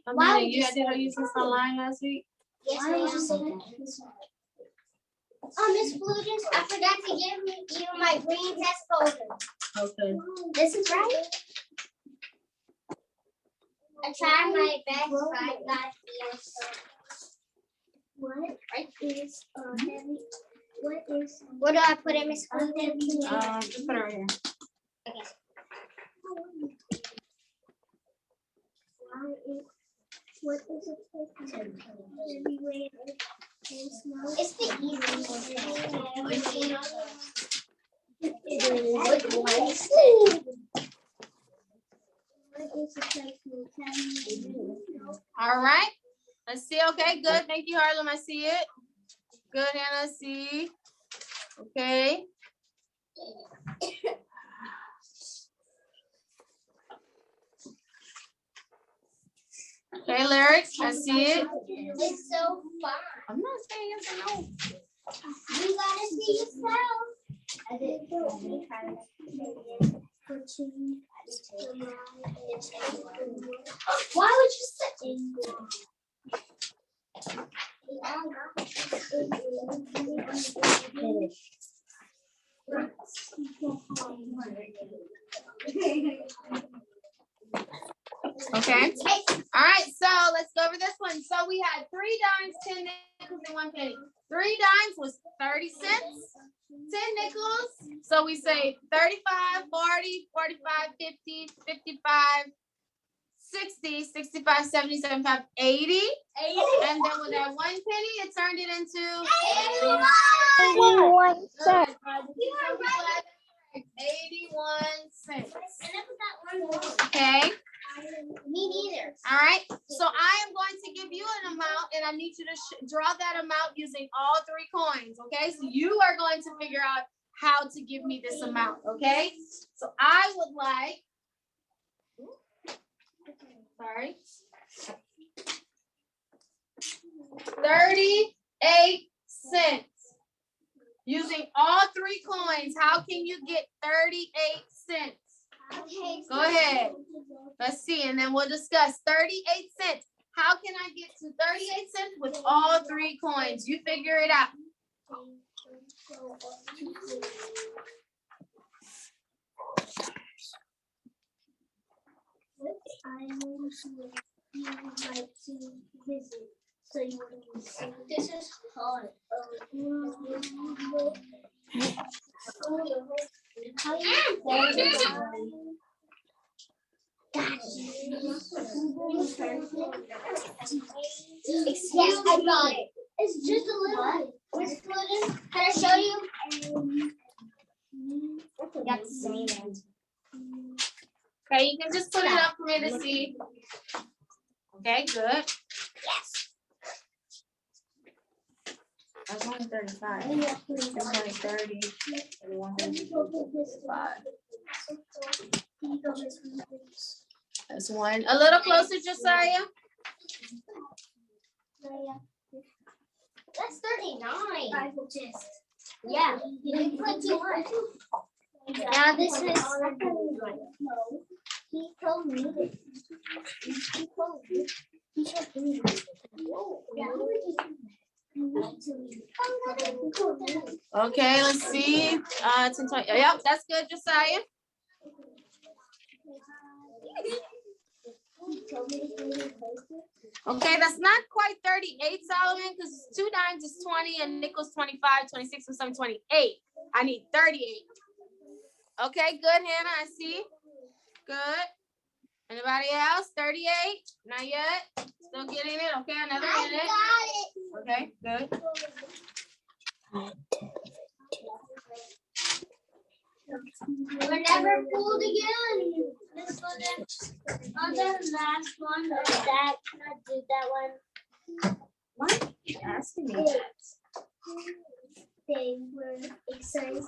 Amanda, you did use this online last week? Yes, ma'am. Miss Flugence, I forgot to give you my green test folder. Okay. This is right. I tried my best, but I got here. What is heavy? What do I put in, Miss Flugence? Just put it right here. What is a heavyweight and snow? It's the easy All right. Let's see. Okay, good. Thank you, Harlem. I see it. Good, Hannah. See. Okay. Okay, lyrics. I see it. It's so fun. I'm not saying yes or no. You gotta see yourself. I did. Why would you say? Okay. All right. So let's go over this one. So we had 3 dimes, 10 nickels, and 1 penny. 3 dimes was 30 cents. 10 nickels. So we say 35, 40, 45, 50, 55, 60, 65, 70, 75, 80. And then with that 1 penny, it turned it into 81 cents. 81 cents. I never got one. Okay. Me neither. All right. So I am going to give you an amount, and I need you to draw that amount using all 3 coins. Okay. So you are going to figure out how to give me this amount, okay? So I would like, sorry, 38 cents. Using all 3 coins, how can you get 38 cents? Okay. Go ahead. Let's see, and then we'll discuss 38 cents. How can I get to 38 cents with all 3 coins? You figure it out. Which islands would you like to visit? So you want to see. This is hard. Yes, I got it. It's just a little. Miss Florence, can I show you? Got the same answer. Okay, you can just put it up for me to see. Okay, good. Yes. That's only 35. That's only 30. 31, 35. That's 1. A little closer, Josiah. That's 39. Yeah, you didn't put too much. Now this is. No, he told me. He told me. He told me. Okay, let's see. 10, 20. Yep, that's good, Josiah. Okay, that's not quite 38, Solomon, because 2 dimes is 20 and nickels 25, 26, and 7, 28. I need 38. Okay, good, Hannah. I see. Good. Anybody else? 38? Not yet. Still getting it. Okay, another minute. Okay, good. We're never fooled again. This one, on the last one, that, not do that one. Why are you asking me? They were excited.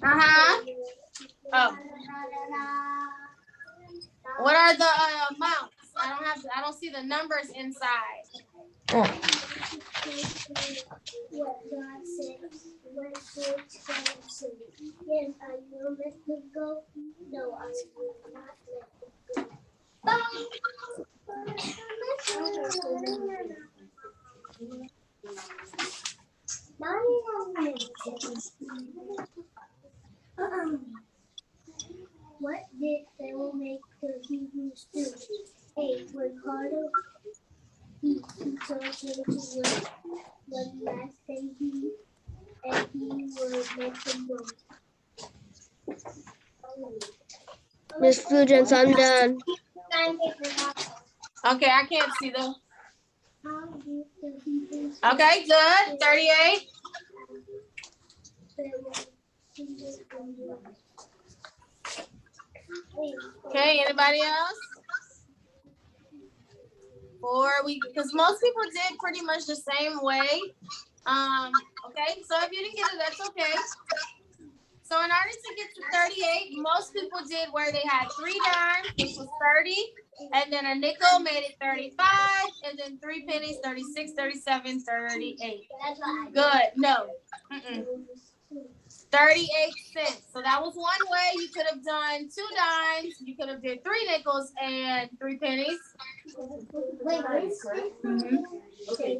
Uh-huh. Oh. What are the amounts? I don't see the numbers inside. What God said, when kids come to me, then I will let them go. No, I will not let them go. What did Pharaoh make the Hebrews do? A. Work harder. B. He told them to work one last day and he would let them go. Miss Florence, I'm done. Okay, I can't see them. How did the Hebrews Okay, good. 38. Okay, anybody else? Because most people did pretty much the same way. Okay, so if you didn't get it, that's okay. So in order to get to 38, most people did where they had 3 dimes, which was 30, and then a nickel made it 35, and then 3 pennies, 36, 37, 38. Good. No. 38 cents. So that was one way. You could have done 2 dimes. You could have did 3 nickels and 3 pennies. Wait, okay.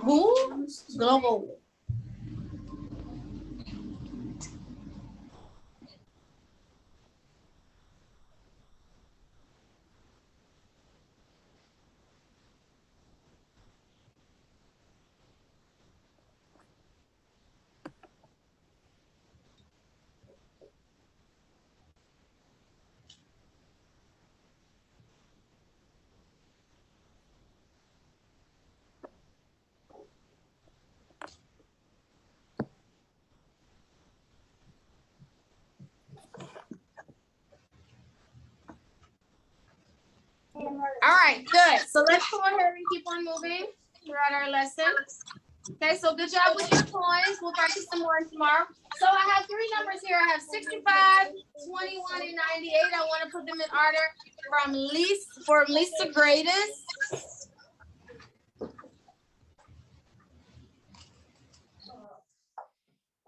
Who? Global. So let's go ahead and keep on moving throughout our lesson. Okay, so good job with your coins. We'll practice some more tomorrow. So I have three numbers here. I have 65, 21, and 98. I want to put them in order from least to greatest.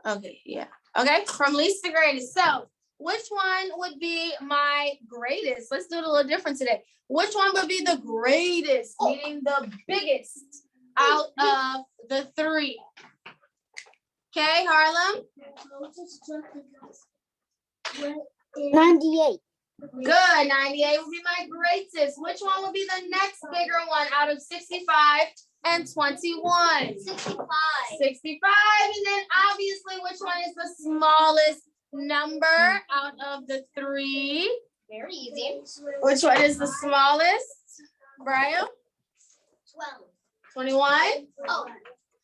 Okay, yeah. Okay, from least to greatest. So which one would be my greatest? Let's do it a little different today. Which one would be the greatest, meaning the biggest out of the three? Okay, Harlem? 98. Good, 98 would be my greatest. Which one would be the next bigger one out of 65 and 21? 65. 65, and then obviously which one is the smallest number out of the three? Very easy. Which one is the smallest? Brian? 12. 21? Oh.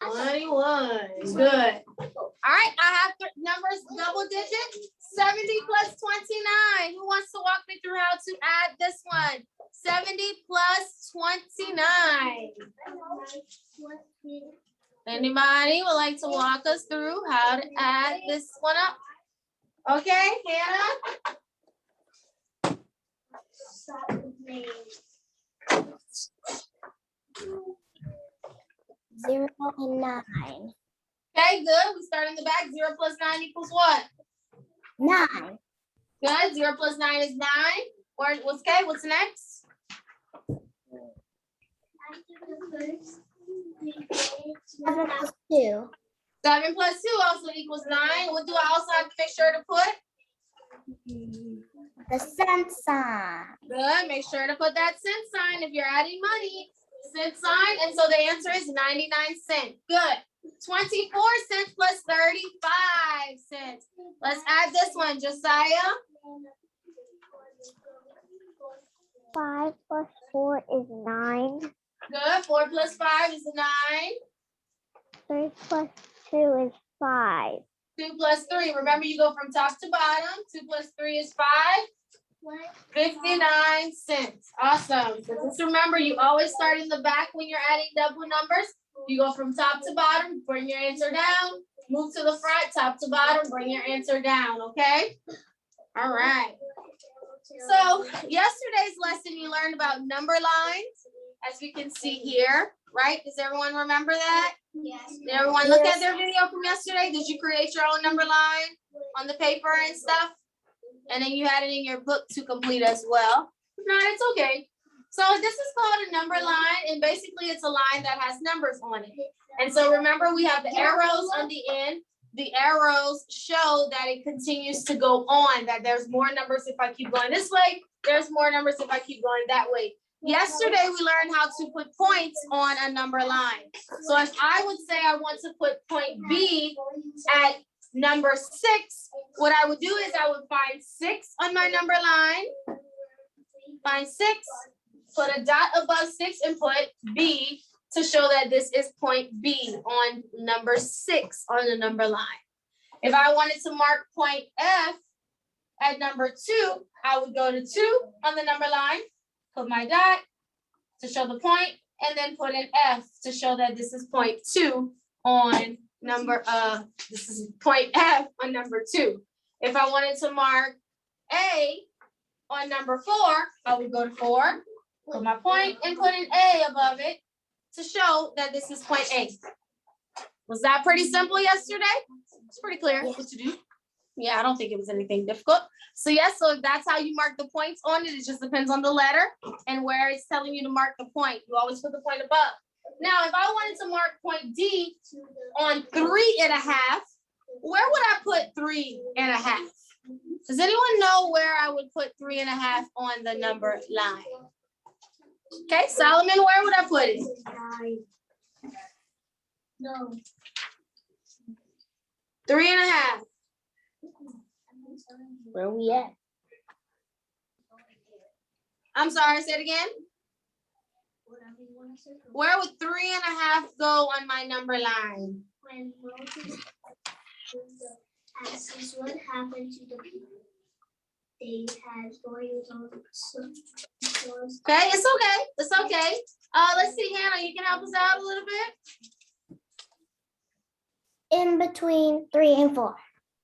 21. Good. All right, I have numbers double digit. 70 plus 29. Who wants to walk me through how to add this one? 70 plus 29. Anybody would like to walk us through how to add this one up? Okay, Hannah? 0 and 9. Okay, good. We start in the back. 0 plus 9 equals what? 9. Good. 0 plus 9 is 9. What's okay? What's next? 7 plus 2. 7 plus 2 also equals 9. What do I also have to make sure to put? The cent sign. Good. Make sure to put that cent sign if you're adding money. Cent sign. And so the answer is 99 cents. Good. 24 cents plus 35 cents. Let's add this one, Josiah. 5 plus 4 is 9. Good. 4 plus 5 is 9. 3 plus 2 is 5. 2 plus 3. Remember, you go from top to bottom. 2 plus 3 is 5. 59 cents. Awesome. So just remember, you always start in the back when you're adding double numbers. You go from top to bottom, bring your answer down. Move to the front, top to bottom, bring your answer down, okay? All right. So yesterday's lesson, you learned about number lines, as we can see here, right? Does everyone remember that? Yes. Did everyone look at their video from yesterday? Did you create your own number line on the paper and stuff? And then you had it in your book to complete as well. No, it's okay. So this is called a number line, and basically it's a line that has numbers on it. And so remember, we have the arrows on the end. The arrows show that it continues to go on, that there's more numbers if I keep going this way. There's more numbers if I keep going that way. Yesterday, we learned how to put points on a number line. So if I would say I want to put point B at number 6, what I would do is I would find 6 on my number line, find 6, put a dot above 6 and put B to show that this is point B on number 6 on the number line. If I wanted to mark point F at number 2, I would go to 2 on the number line, put my dot to show the point, and then put an F to show that this is point 2 on number, this is point F on number 2. If I wanted to mark A on number 4, I would go to 4, put my point, and put an A above it to show that this is point A. Was that pretty simple yesterday? It's pretty clear what to do. Yeah, I don't think it was anything difficult. So yes, so if that's how you mark the points on it, it just depends on the letter and where it's telling you to mark the point. You always put the point above. Now, if I wanted to mark point D on 3.5, where would I put 3.5? Does anyone know where I would put 3.5 on the number line? Okay, Solomon, where would I put it? No. 3.5. Where we at? I'm sorry, say it again. Where would 3.5 go on my number line? When Moses asks what happened to the people they had going on. So Okay, it's okay. It's okay. Let's see, Hannah, you can help us out a little bit. In between 3 and 4.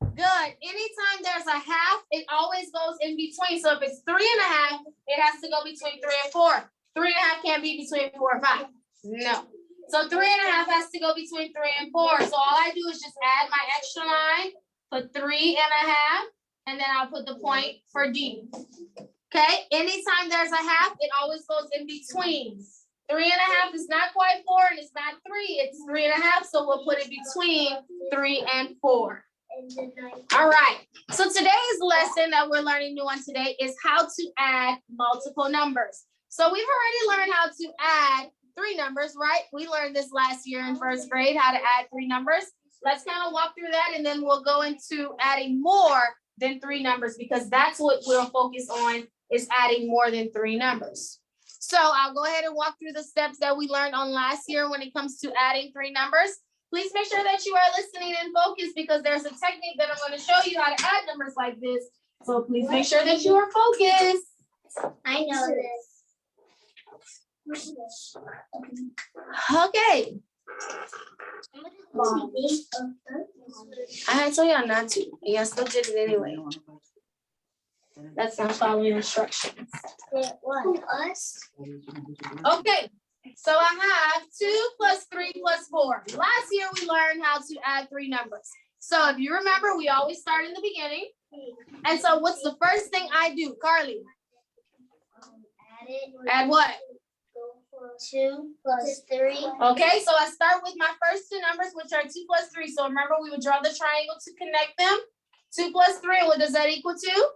Good. Anytime there's a half, it always goes in between. So if it's 3.5, it has to go between 3 and 4. 3.5 can't be between 4 and 5. No. So 3.5 has to go between 3 and 4. So all I do is just add my extra line, put 3.5, and then I'll put the point for D. Okay. Anytime there's a half, it always goes in between. 3.5 is not quite 4, and it's not 3. It's 3.5. So we'll put it between 3 and 4. All right. So today's lesson that we're learning new on today is how to add multiple numbers. So we've already learned how to add 3 numbers, right? We learned this last year in first grade, how to add 3 numbers. Let's kind of walk through that, and then we'll go into adding more than 3 numbers, because that's what we'll focus on, is adding more than 3 numbers. So I'll go ahead and walk through the steps that we learned on last year when it comes to adding 3 numbers. Please make sure that you are listening and focused, because there's a technique that I'm going to show you how to add numbers like this. So please make sure that you are focused. I know this. Okay. I had told y'all not to. You guys still did it anyway. That's not following instructions. Us? Okay. So I have 2 plus 3 plus 4. Last year we learned how to add 3 numbers. So if you remember, we always start in the beginning. And so what's the first thing I do, Carly? Add it. Add what? 2 plus 3. Okay, so I start with my first 2 numbers, which are 2 plus 3. So remember, we would draw the triangle to connect them. 2 plus 3, what does that equal to?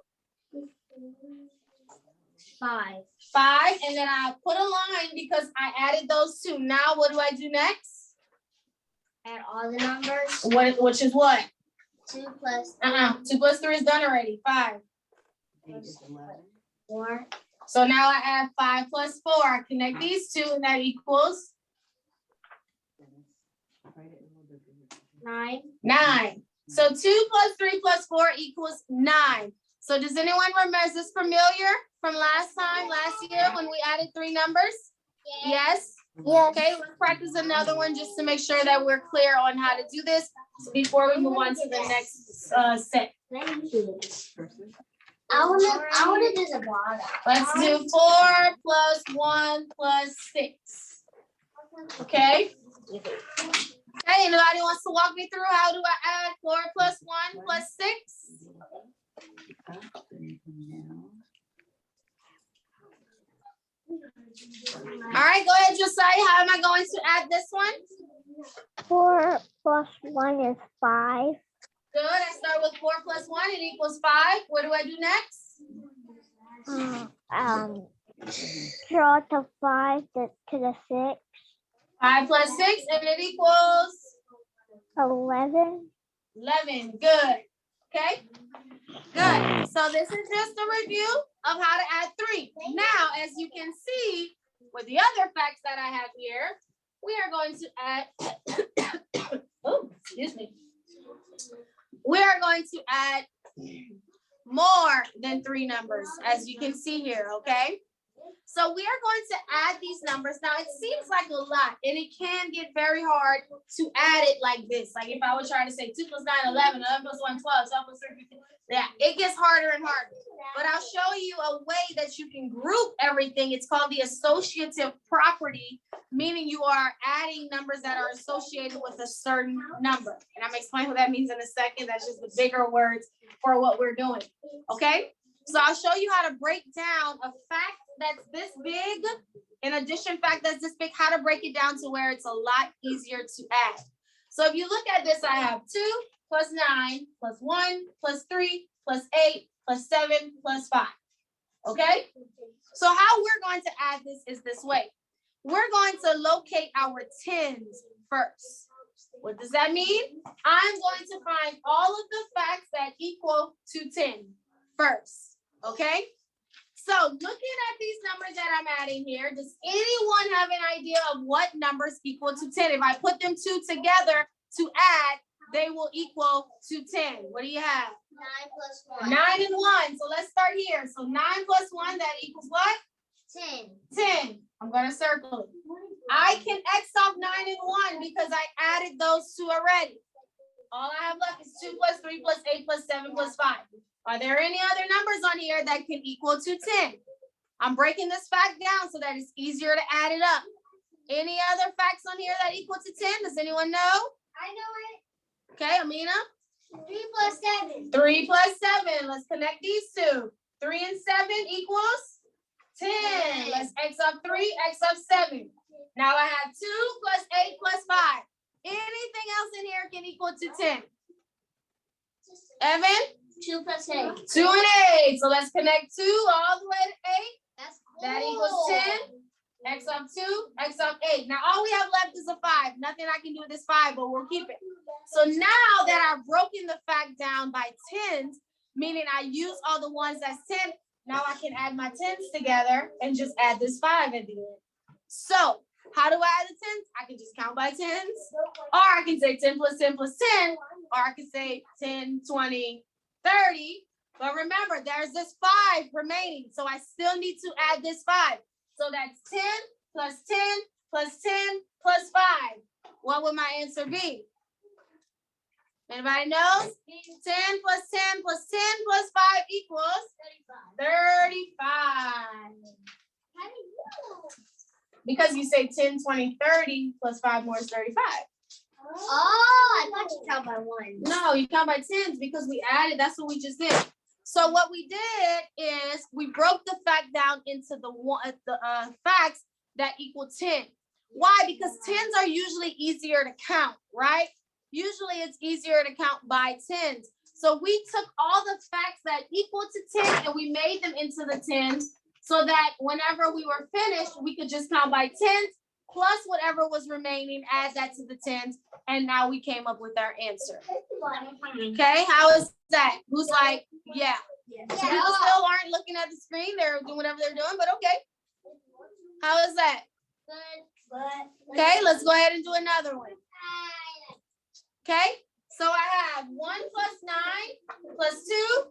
5. 5, and then I put a line because I added those 2. Now what do I do next? Add all the numbers. Which is what? 2 plus 2 plus 3 is done already. 5. 4. So now I add 5 plus 4. I connect these 2, and that equals 9. 9. So 2 plus 3 plus 4 equals 9. So does anyone remember, is this familiar from last year when we added 3 numbers? Yes? Yes. Okay, let's practice another one just to make sure that we're clear on how to do this before we move on to the next set. I wanna do the bottom. Let's do 4 plus 1 plus 6. Okay? Okay, anybody wants to walk me through how do I add 4 plus 1 plus 6? All right, go ahead, Josiah. How am I going to add this one? 4 plus 1 is 5. Good. I start with 4 plus 1. It equals 5. What do I do next? Draw the 5 to the 6. 5 plus 6, and it equals 11. 11. Good. Okay. Good. So this is just a review of how to add 3. Now, as you can see, with the other facts that I have here, we are going to add, oh, excuse me. We are going to add more than 3 numbers, as you can see here, okay? So we are going to add these numbers. Now, it seems like a lot, and it can get very hard to add it like this. Like if I was trying to say 2 plus 9, 11, 11 plus 1, 12, 12 plus 3, 15. Yeah, it gets harder and harder. But I'll show you a way that you can group everything. It's called the associative property, meaning you are adding numbers that are associated with a certain number. And I'm going to explain what that means in a second. That's just the bigger words for what we're doing. Okay? So I'll show you how to break down a fact that's this big, an addition fact that's this big, how to break it down to where it's a lot easier to add. So if you look at this, I have 2 plus 9 plus 1 plus 3 plus 8 plus 7 plus 5. Okay? So how we're going to add this is this way. We're going to locate our tens first. What does that mean? I'm going to find all of the facts that equal to 10 first. Okay? So looking at these numbers that I'm adding here, does anyone have an idea of what numbers equal to 10? If I put them 2 together to add, they will equal to 10. What do you have? 9 plus 1. 9 and 1. So let's start here. So 9 plus 1, that equals what? 10. I'm gonna circle it. I can X off 9 and 1 because I added those two already. All I have left is 2 plus 3 plus 8 plus 7 plus 5. Are there any other numbers on here that can equal to 10? I'm breaking this fact down so that it's easier to add it up. Any other facts on here that equal to 10? Does anyone know? I know it. Okay, Amina? 3 plus 7. 3 plus 7. Let's connect these two. 3 and 7 equals 10. Let's X off 3, X off 7. Now I have 2 plus 8 plus 5. Anything else in here can equal to 10. Evan? 2 plus 8. 2 and 8. So let's connect 2 all the way to 8. That's cool. That equals 10. X off 2, X off 8. Now all we have left is a 5. Nothing I can do with this 5, but we'll keep it. So now that I've broken the fact down by tens, meaning I use all the ones that's 10, now I can add my tens together and just add this 5 at the end. So how do I add the tens? I can just count by tens, or I can say 10 plus 10 plus 10, or I can say 10, 20, 30. But remember, there's this 5 remaining, so I still need to add this 5. So that's 10 plus 10 plus 10 plus 5. What would my answer be? Anybody knows? 10 plus 10 plus 10 plus 5 equals 35. How do you know? Because you say 10, 20, 30 plus 5 more is 35. Oh, I thought you count by 1. No, you count by tens because we added. That's what we just did. So what we did is we broke the fact down into the facts that equal 10. Why? Because tens are usually easier to count, right? Usually it's easier to count by tens. So we took all the facts that equal to 10 and we made them into the tens so that whenever we were finished, we could just count by tens plus whatever was remaining, add that to the tens, and now we came up with our answer. Okay, how is that? Who's like, yeah. People still aren't looking at the screen. They're doing whatever they're doing, but okay. How is that? Okay, let's go ahead and do another one. Okay, so I have 1 plus 9 plus 2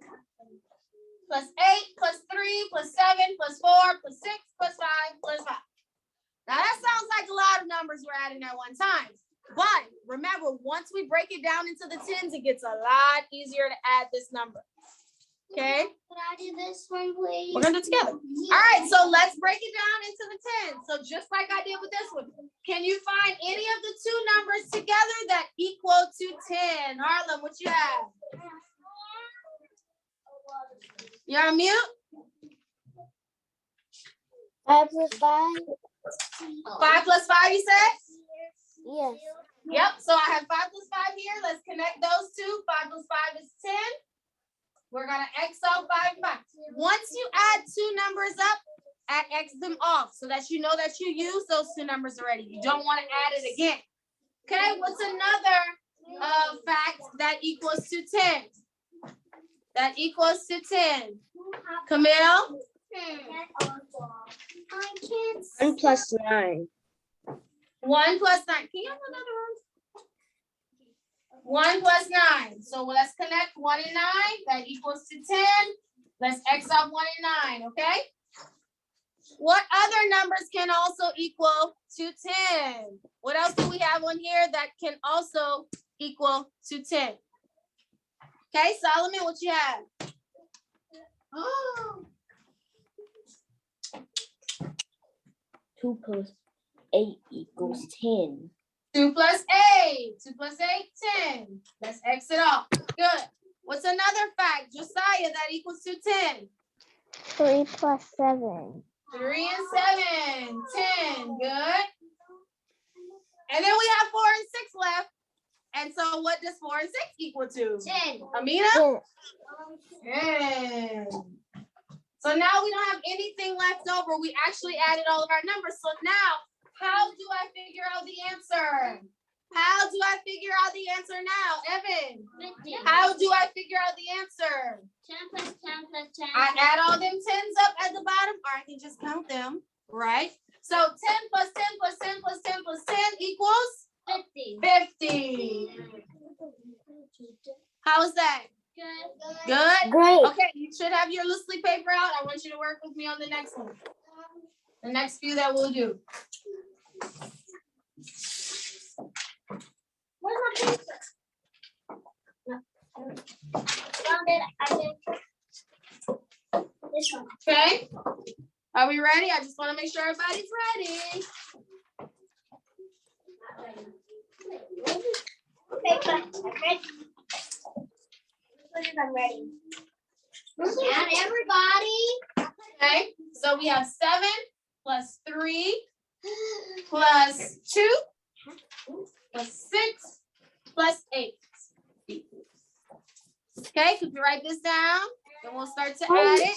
plus 8 plus 3 plus 7 plus 4 plus 6 plus 5 plus 5. Now that sounds like a lot of numbers we're adding at one time. But remember, once we break it down into the tens, it gets a lot easier to add this number. Okay? Can I do this one, please? We're gonna do it together. All right, so let's break it down into the tens. So just like I did with this one, can you find any of the two numbers together that equal to 10? Harlem, what you have? You're on mute? 5 plus 5? 5 plus 5, you said? Yes. Yep, so I have 5 plus 5 here. Let's connect those two. 5 plus 5 is 10. We're gonna X off 5 and 5. Once you add two numbers up, X them off so that you know that you use those two numbers already. You don't want to add it again. Okay, what's another fact that equals to 10? That equals to 10. Camille? 1 plus 9. 1 plus 9. Can you have another one? 1 plus 9. So let's connect 1 and 9. That equals to 10. Let's X off 1 and 9, okay? What other numbers can also equal to 10? What else do we have on here that can also equal to 10? Okay, Solomon, what you have? Oh. 2 plus 8 equals 10. 2 plus 8. 2 plus 8, 10. Let's X it off. Good. What's another fact, Josiah, that equals to 10? 3 plus 7. 3 and 7, 10. Good. And then we have 4 and 6 left. And so what does 4 and 6 equal to? 10. Amina? 10. So now we don't have anything left over. We actually added all of our numbers. So now, how do I figure out the answer? How do I figure out the answer now? Evan, 50. how do I figure out the answer? 10 plus 10 plus 10. I add all them tens up at the bottom, or I can just count them, right? So 10 plus 10 plus 10 plus 10 plus 10 equals 50. 50. How is that? Good. Good? Great. Okay, you should have your loosely paper out. I want you to work with me on the next one. The next few that we'll do. Where's my pencil? Found it. I did. This one. Okay, are we ready? I just want to make sure everybody's ready. Okay, but I'm ready. I'm ready. And everybody. Okay, so we have 7 plus 3 plus 2 plus 6 plus 8. Okay, could you write this down? And we'll start to add it.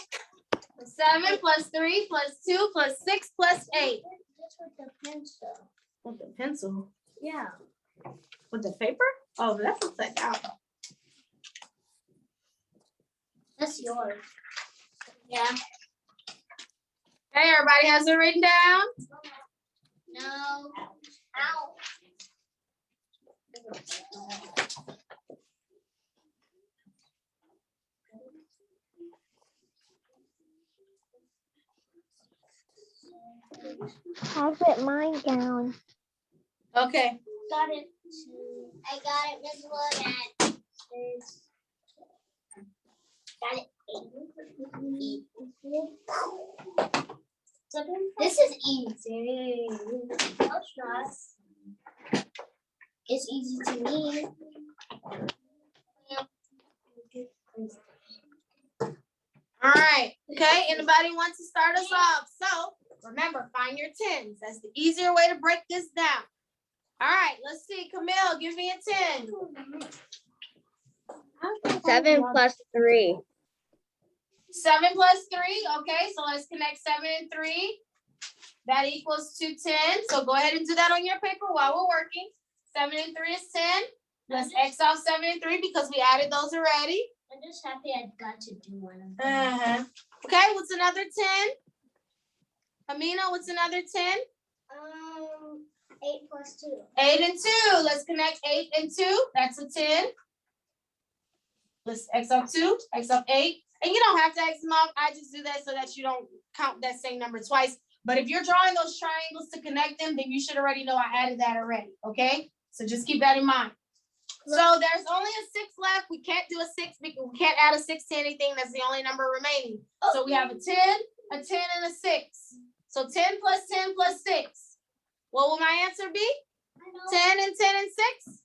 7 plus 3 plus 2 plus 6 plus 8. Just with the pencil. With the pencil. Yeah. With the paper? Oh, that's upside down. That's yours. Yeah. Okay, everybody has it written down? No. Ow. I'll put mine down. Okay. Got it. I got it. Let's look at this. Got it. This is easy. No stress. It's easy to me. All right. Okay, anybody wants to start us off? So remember, find your 10s. That's the easier way to break this down. All right, let's see. Camille, give me a 10. 7 plus 3. 7 plus 3. Okay, so let's connect 7 and 3. That equals to 10. So go ahead and do that on your paper while we're working. 7 and 3 is 10. Let's X off 7 and 3 because we added those already. I'm just happy I got to do one of them. Okay, what's another 10? Amina, what's another 10? 8 plus 2. 8 and 2. Let's connect 8 and 2. That's a 10. Let's X up 2, X up 8. And you don't have to X them off. I just do that so that you don't count that same number twice. But if you're drawing those triangles to connect them, then you should already know I added that already. Okay? So just keep that in mind. So there's only a 6 left. We can't do a 6 because we can't add a 6 to anything. That's the only number remaining. So we have a 10, and a 6. So 10 plus 10 plus 6. What will my answer be? 10 and 10 and 6.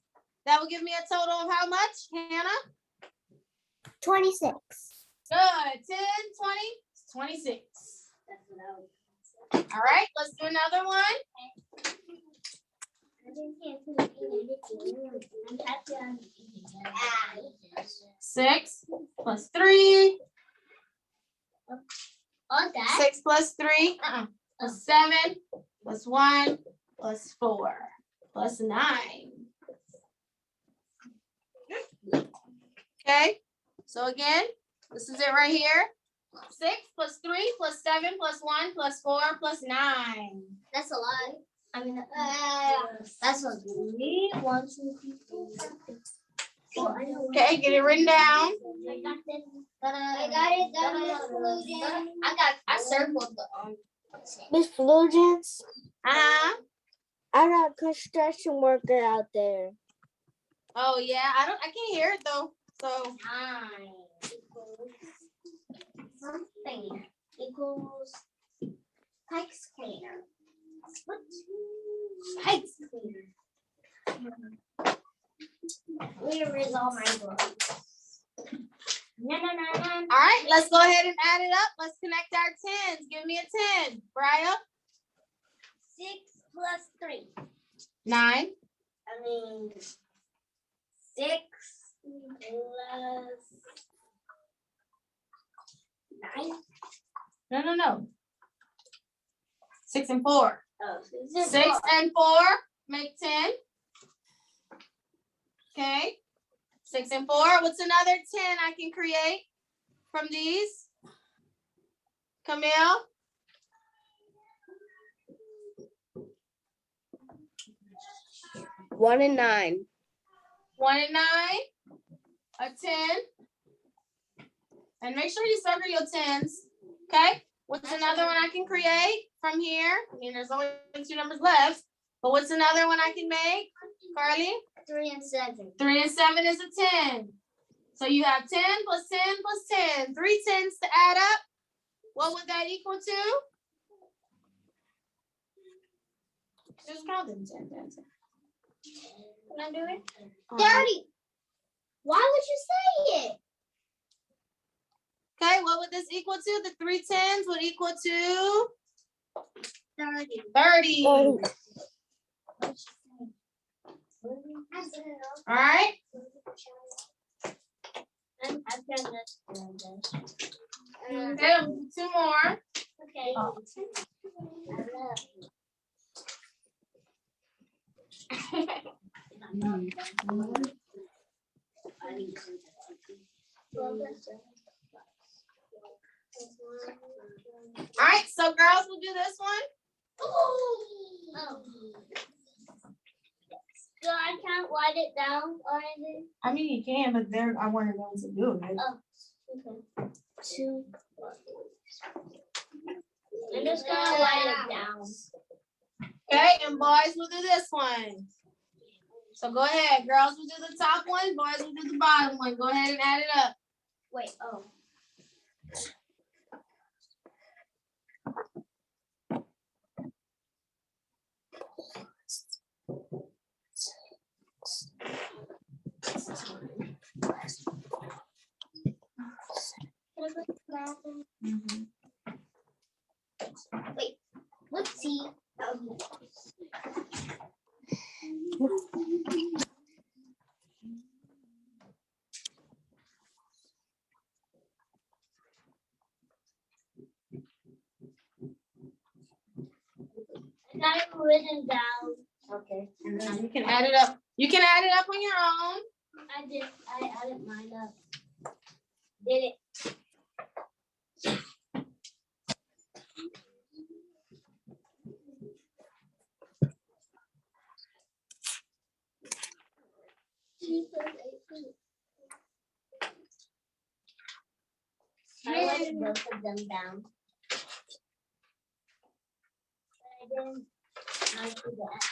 That will give me a total of how much, Hannah? 26. Good. 10, 20, 26. All right, let's do another one. 6 plus 3. All that. 6 plus 3. Plus 7 plus 1 plus 4 plus 9. Okay, so again, this is it right here. 6 plus 3 plus 7 plus 1 plus 4 plus 9. That's a lot. I mean, that's a 3. 1, 2, 3, 4, 5, 6. Oh, I know. Okay, get it written down. I got this. I got it. I circled the Miss Fulgence, Uh-huh. I got a construction worker out there. Oh yeah, I can't hear it though. So 9 equals something equals Pikes cleaner. What? Pikes cleaner. Where is all my books? No. all right, let's go ahead and add it up. Let's connect our 10s. Give me a 10. Brian. 6 plus 3. 9. I mean 6 plus 9. No. 6 and 4. Oh, 6 and 4 make 10. Okay. 6 and 4. What's another 10 I can create from these? Camille? One and 9. 1 and 9. A 10. And make sure you circle your 10s. Okay. What's another one I can create from here? I mean, there's only 2 numbers left, but what's another one I can make, Carly? 3 and 7. 3 and 7 is a 10. So you have 10 plus 10 plus 10. 3 tens to add up. What would that equal to? Just count them. 10, 10, 10. Can I do it? 30. 30. Why would you say it? Okay, what would this equal to? The 3 tens would equal to 30. 30. All right. I've done this. Okay, 2 more. Okay. All right, so girls will do this one. Oh. So I can't write it down or anything? I mean, you can, but I wanted them to do it. Oh, okay. 2. I'm just gonna write it down. Okay, and boys will do this one. So go ahead, girls will do the top one, boys will do the bottom one. Go ahead and add it up. Wait, oh. Wait, let's see. I got it written down. Okay. And then you can add it up. You can add it up on your own. I did. I added mine up. Did it? I wrote both of them down. I didn't. I forgot.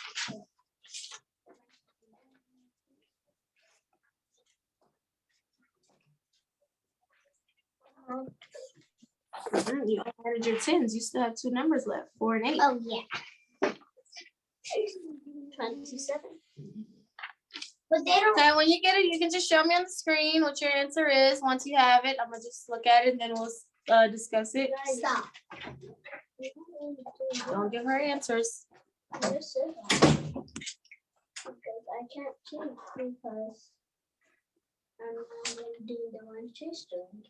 You added your 10s. You still have 2 numbers left, 4 and 8. Oh yeah. 27. But they don't. Okay, when you get it, you can just show me on the screen what your answer is. Once you have it, I'm gonna just look at it and then we'll discuss it. Stop. Don't give her answers. Because I can't choose because I'm not going to do the one she's doing.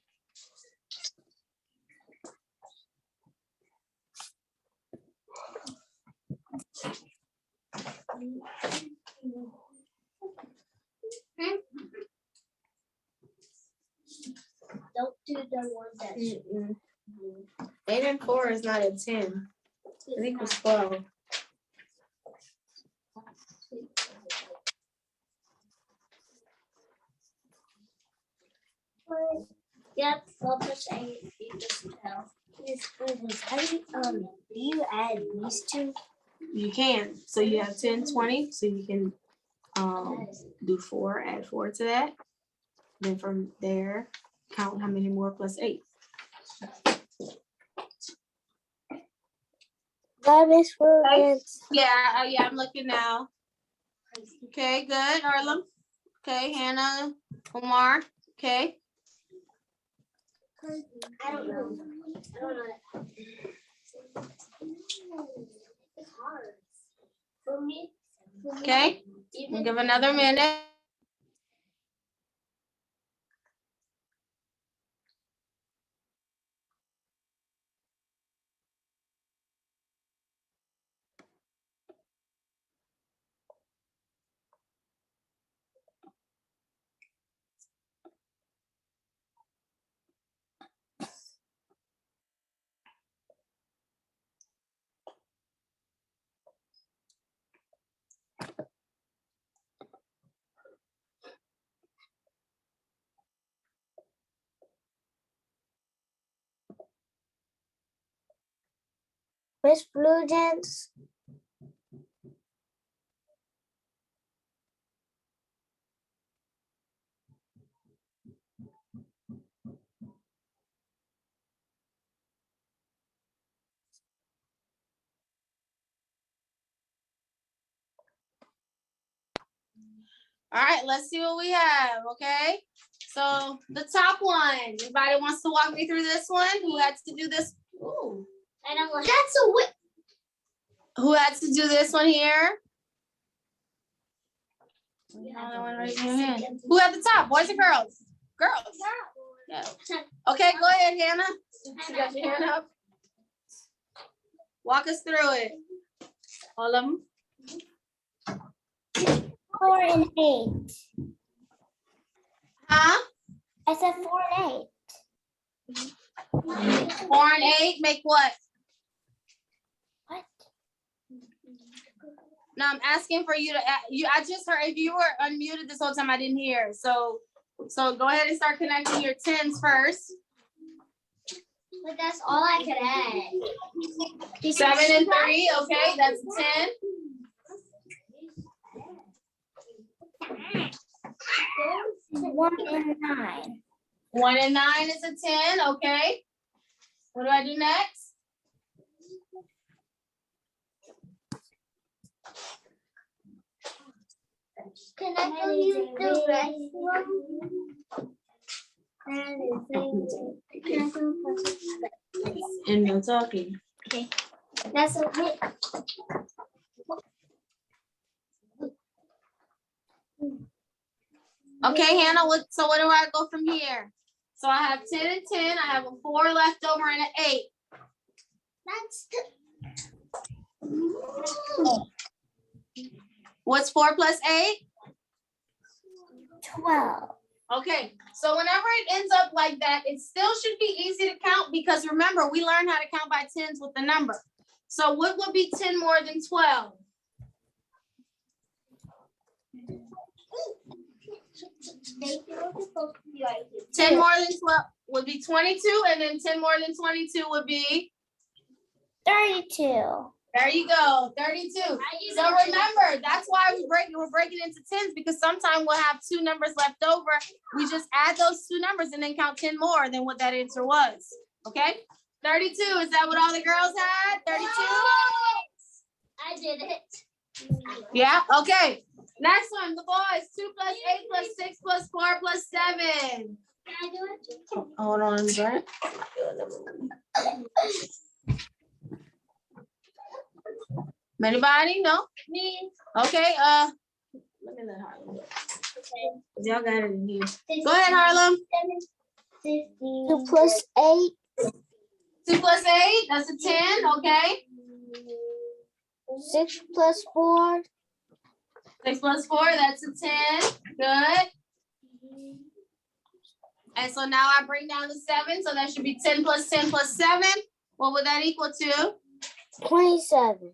Don't do the one that's 8 and 4 is not a 10. It equals 12. Yep, 12 plus 8 equals 12. Do you add these two? You can. So you have 10, 20. So you can do 4, add 4 to that. Then from there, count how many more plus 8. Bye, Miss Williams. Yeah, I'm looking now. Okay, good, Arlen. Okay, Hannah, Omar. Okay. I don't know. I don't know. It's hard. For me. Okay. We'll give another minute. Miss Florence. All right, let's see what we have, okay? So the top one, anybody wants to walk me through this one? Who had to do this? Ooh. And I'm like, that's a whip. Who had to do this one here? Another one raising your hand. Who at the top, boys or girls? Girls. Yeah. Okay, go ahead, Hannah. You got your hand up. Walk us through it. All of them. 4 and 8. Huh? I said 4 and 8. 4 and 8 make what? What? No, I'm asking for you to. I just heard. If you were unmuted this whole time, I didn't hear. So go ahead and start connecting your tens first. But that's all I could add. 7 and 3. Okay, that's 10. 1 and 9. 1 and 9 is a 10. Okay. What do I do next? Can I tell you the rest one? And no talking. That's a whip. Okay, Hannah. So what do I go from here? So I have 10 and 10. I have a 4 left over and an 8. That's What's 4 plus 8? 12. Okay, so whenever it ends up like that, it still should be easy to count because remember, we learned how to count by tens with the number. So what would be 10 more than 12? 10 more than 12 would be 22, and then 10 more than 22 would be? 32. There you go, 32. So remember, that's why we're breaking into tens because sometimes we'll have 2 numbers left over. We just add those 2 numbers and then count 10 more than what that answer was. Okay? 32, is that what all the girls had? 32? I did it. Yeah, okay. Next one, the boys. 2 plus 8 plus 6 plus 4 plus 7. Can I do it? Hold on, Brent. Anybody? No? Me. Okay, let me let Harlem go. Y'all got it in here. Go ahead, Harlem. 2 plus 8. 2 plus 8, that's a 10, okay. 6 plus 4. 6 plus 4, that's a 10. Good. And so now I bring down the 7, so that should be 10 plus 10 plus 7. What would that equal to? 27.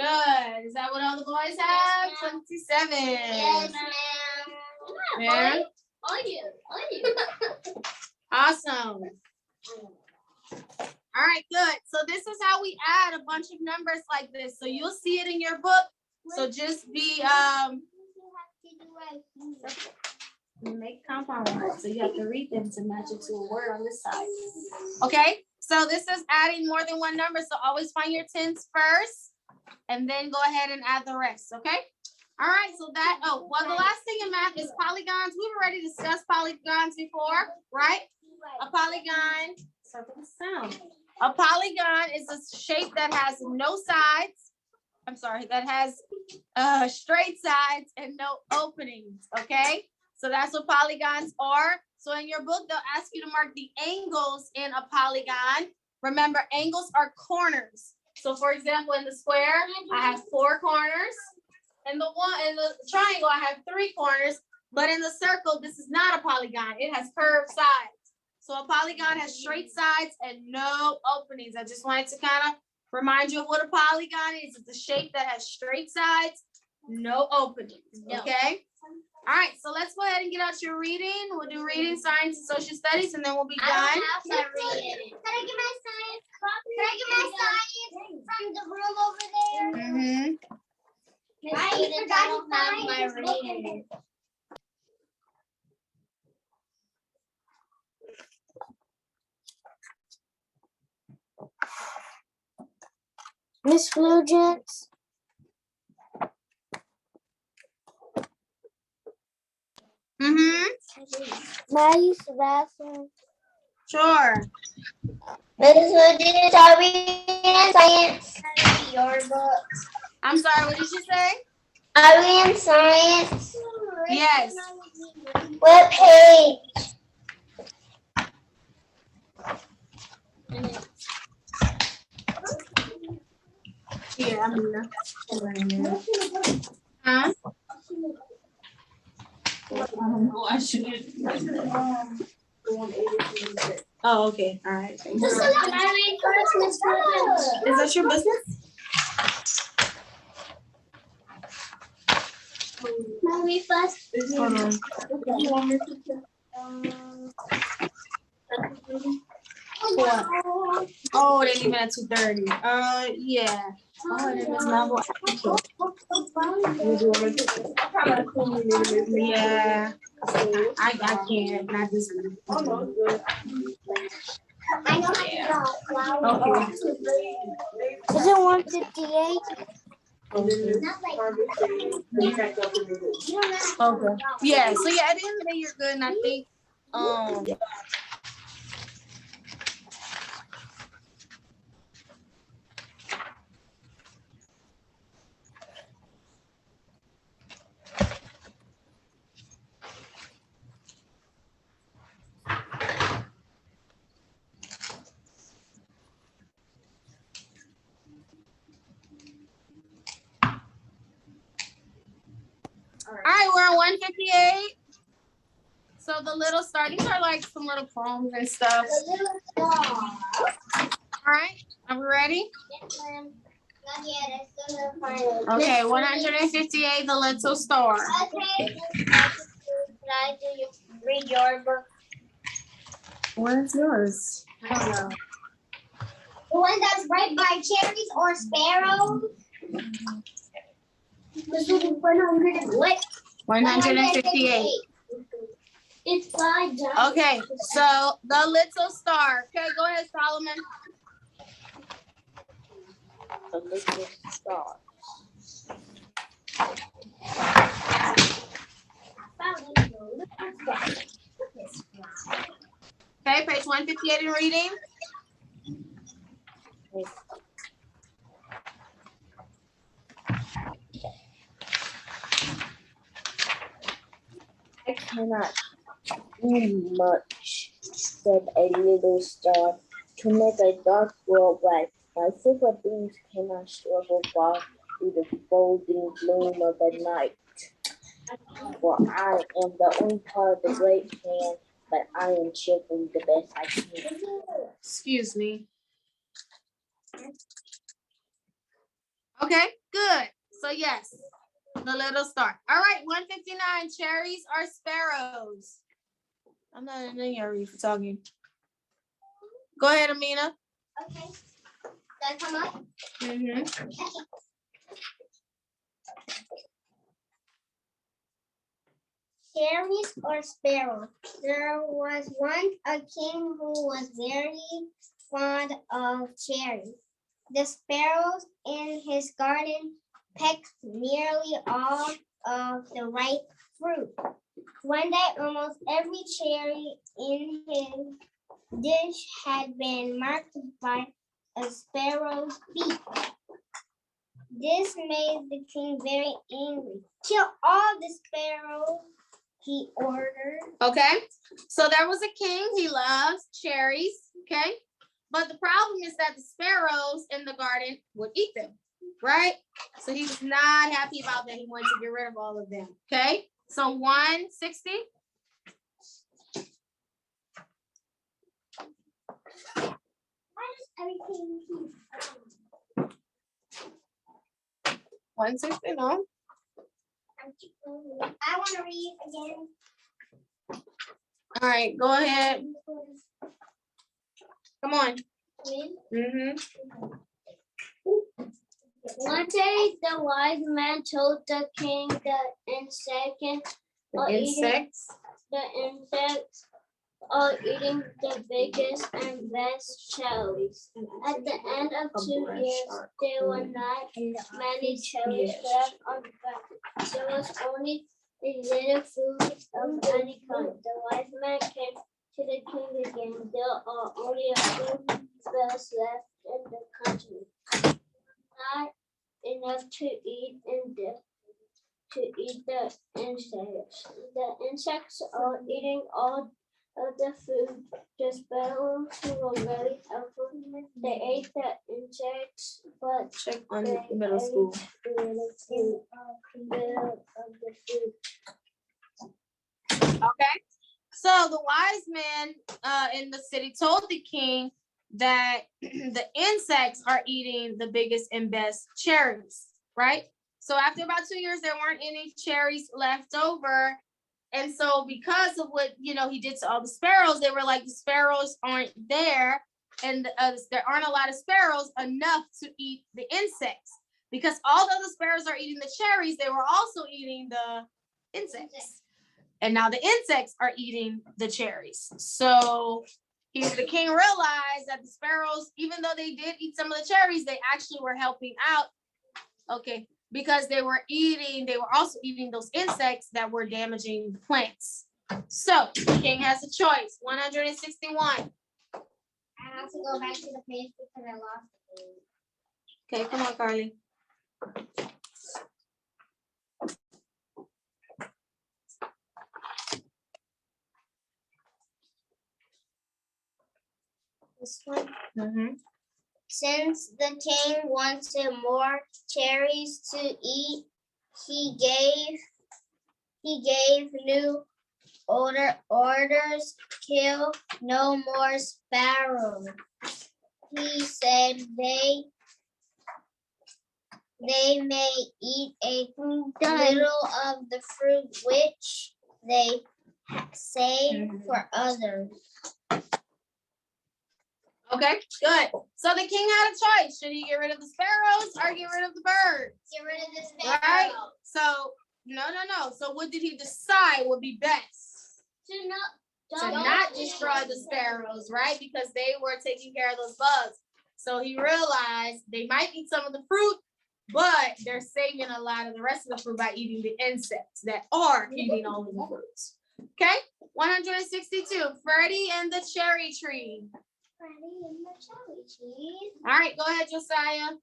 Good. Is that what all the boys have? 27. Yes, ma'am. Yeah. All you. Awesome. All right, good. So this is how we add a bunch of numbers like this. So you'll see it in your book. So just be make compound words. So you have to read them to match it to a word on this side. Okay. So this is adding more than one number. So always find your tens first and then go ahead and add the rest. Okay. All right. So that, well, the last thing in math is polygons. We've already discussed polygons before, right? A polygon, circle the sound. A polygon is a shape that has no sides. I'm sorry, that has straight sides and no openings, okay? So that's what polygons are. So in your book, they'll ask you to mark the angles in a polygon. Remember, angles are corners. So for example, in the square, I have 4 corners. In the triangle, I have 3 corners. But in the circle, this is not a polygon. It has curved sides. So a polygon has straight sides and no openings. I just wanted to kind of remind you of what a polygon is. It's a shape that has straight sides, no openings. Okay. All right, so let's go ahead and get out your reading. We'll do reading, science, and social studies, and then we'll be I done. don't have my reading. Can I get my science copy? Can I get my science from the room over there? Mm-hmm. I forgot to have my reading. Miss Flugents. Mm-hmm. May I use the bathroom? Sure. Mrs. Woodges, are we in science? Your book. I'm sorry, what did you say? Are we in science? Yes. What page? Here, I'm gonna. Huh? Oh, I shouldn't. Oh, okay. All right. Thank you. Is that your business? Mommy first. Hold on. What? Oh, they leave it at 2:30. Yeah. Oh, and then Miss Marvel. Yeah. I can't. Not this one. I know how to draw. Okay. Is it 158? Not like Okay. Yeah. So yeah, at the end of the day, you're good. And I think all right, we're on 158. So the little star, these are like some little poems and stuff. the little dog. All right, are we ready? Not yet. I still have final. Okay, 158, the little star. Okay. Can I read your book? Where's yours? I don't know. The one that's right by cherries or sparrows? This is 100 what? 158. It's by John. Okay, so the little star. Okay, go ahead, Solomon. The little star. Okay, page 158 in reading. I cannot do much, said a little star, to make a dark world bright. My silver beams cannot struggle far through the folding gloom of the night. For I am the only part of the great plan, but I am cheerfully the best I can. Excuse me. Okay, good. So yes, the little star. All right, 159. Cherries are sparrows. I'm not in any area for talking. Go ahead, Amina. Okay. Does that come up? Mm-hmm. Cherries or sparrows? There was once a king who was very fond of cherries. The sparrows in his garden pecked nearly all of the ripe fruit. One day, almost every cherry in his dish had been marked by a sparrow's beak. This made the king very angry. Kill all the sparrows, he ordered. Okay, so there was a king. He loves cherries. Okay, but the problem is that the sparrows in the garden would eat them, right? So he was not happy about that. He wanted to get rid of all of them. Okay, so 160. Why does everything keep 160, no. I want to read again. All right, go ahead. Come on. Mm-hmm. One day the wise man told the king the insects are eating the biggest and best cherries. At the end of 2 years, there were not many cherries left on the ground. There was only a little food of any kind. The wise man came to the king again. There are only a few bells left in the country. Not enough to eat the insects. The insects are eating all of the food. The sparrows were very helpful. They ate the insects, but Check on they middle school. ate little of the food. Okay. So the wise man in the city told the king that the insects are eating the biggest and best cherries, right? So after about 2 years, there weren't any cherries left over. And so because of what, he did to all the sparrows, they were like, the sparrows aren't there. And there aren't a lot of sparrows enough to eat the insects. Because although the sparrows are eating the cherries, they were also eating the insects. And now the insects are eating the cherries. So the king realized that the sparrows, even though they did eat some of the cherries, they actually were helping out. Okay, because they were also eating those insects that were damaging the plants. So the king has a choice. 161. I have to go back to the page because I lost the page. Okay, come on, Carly. This one. Mm-hmm. Since the king wanted more cherries to eat, he gave new orders, kill no more sparrows. He said they may eat a little of the fruit which they save for others. Okay, good. So the king had a choice. Should he get rid of the sparrows or get rid of the birds? Get rid of the sparrows. Right? So, no. So what did he decide would be best? To not destroy the sparrows, right? Because they were taking care of those bugs. So he realized they might eat some of the fruit, but they're saving a lot of the rest of the fruit by eating the insects that are eating all of the fruits. Okay, 162, Freddie and the cherry tree. Freddie and the cherry tree. All right, go ahead, Josiah.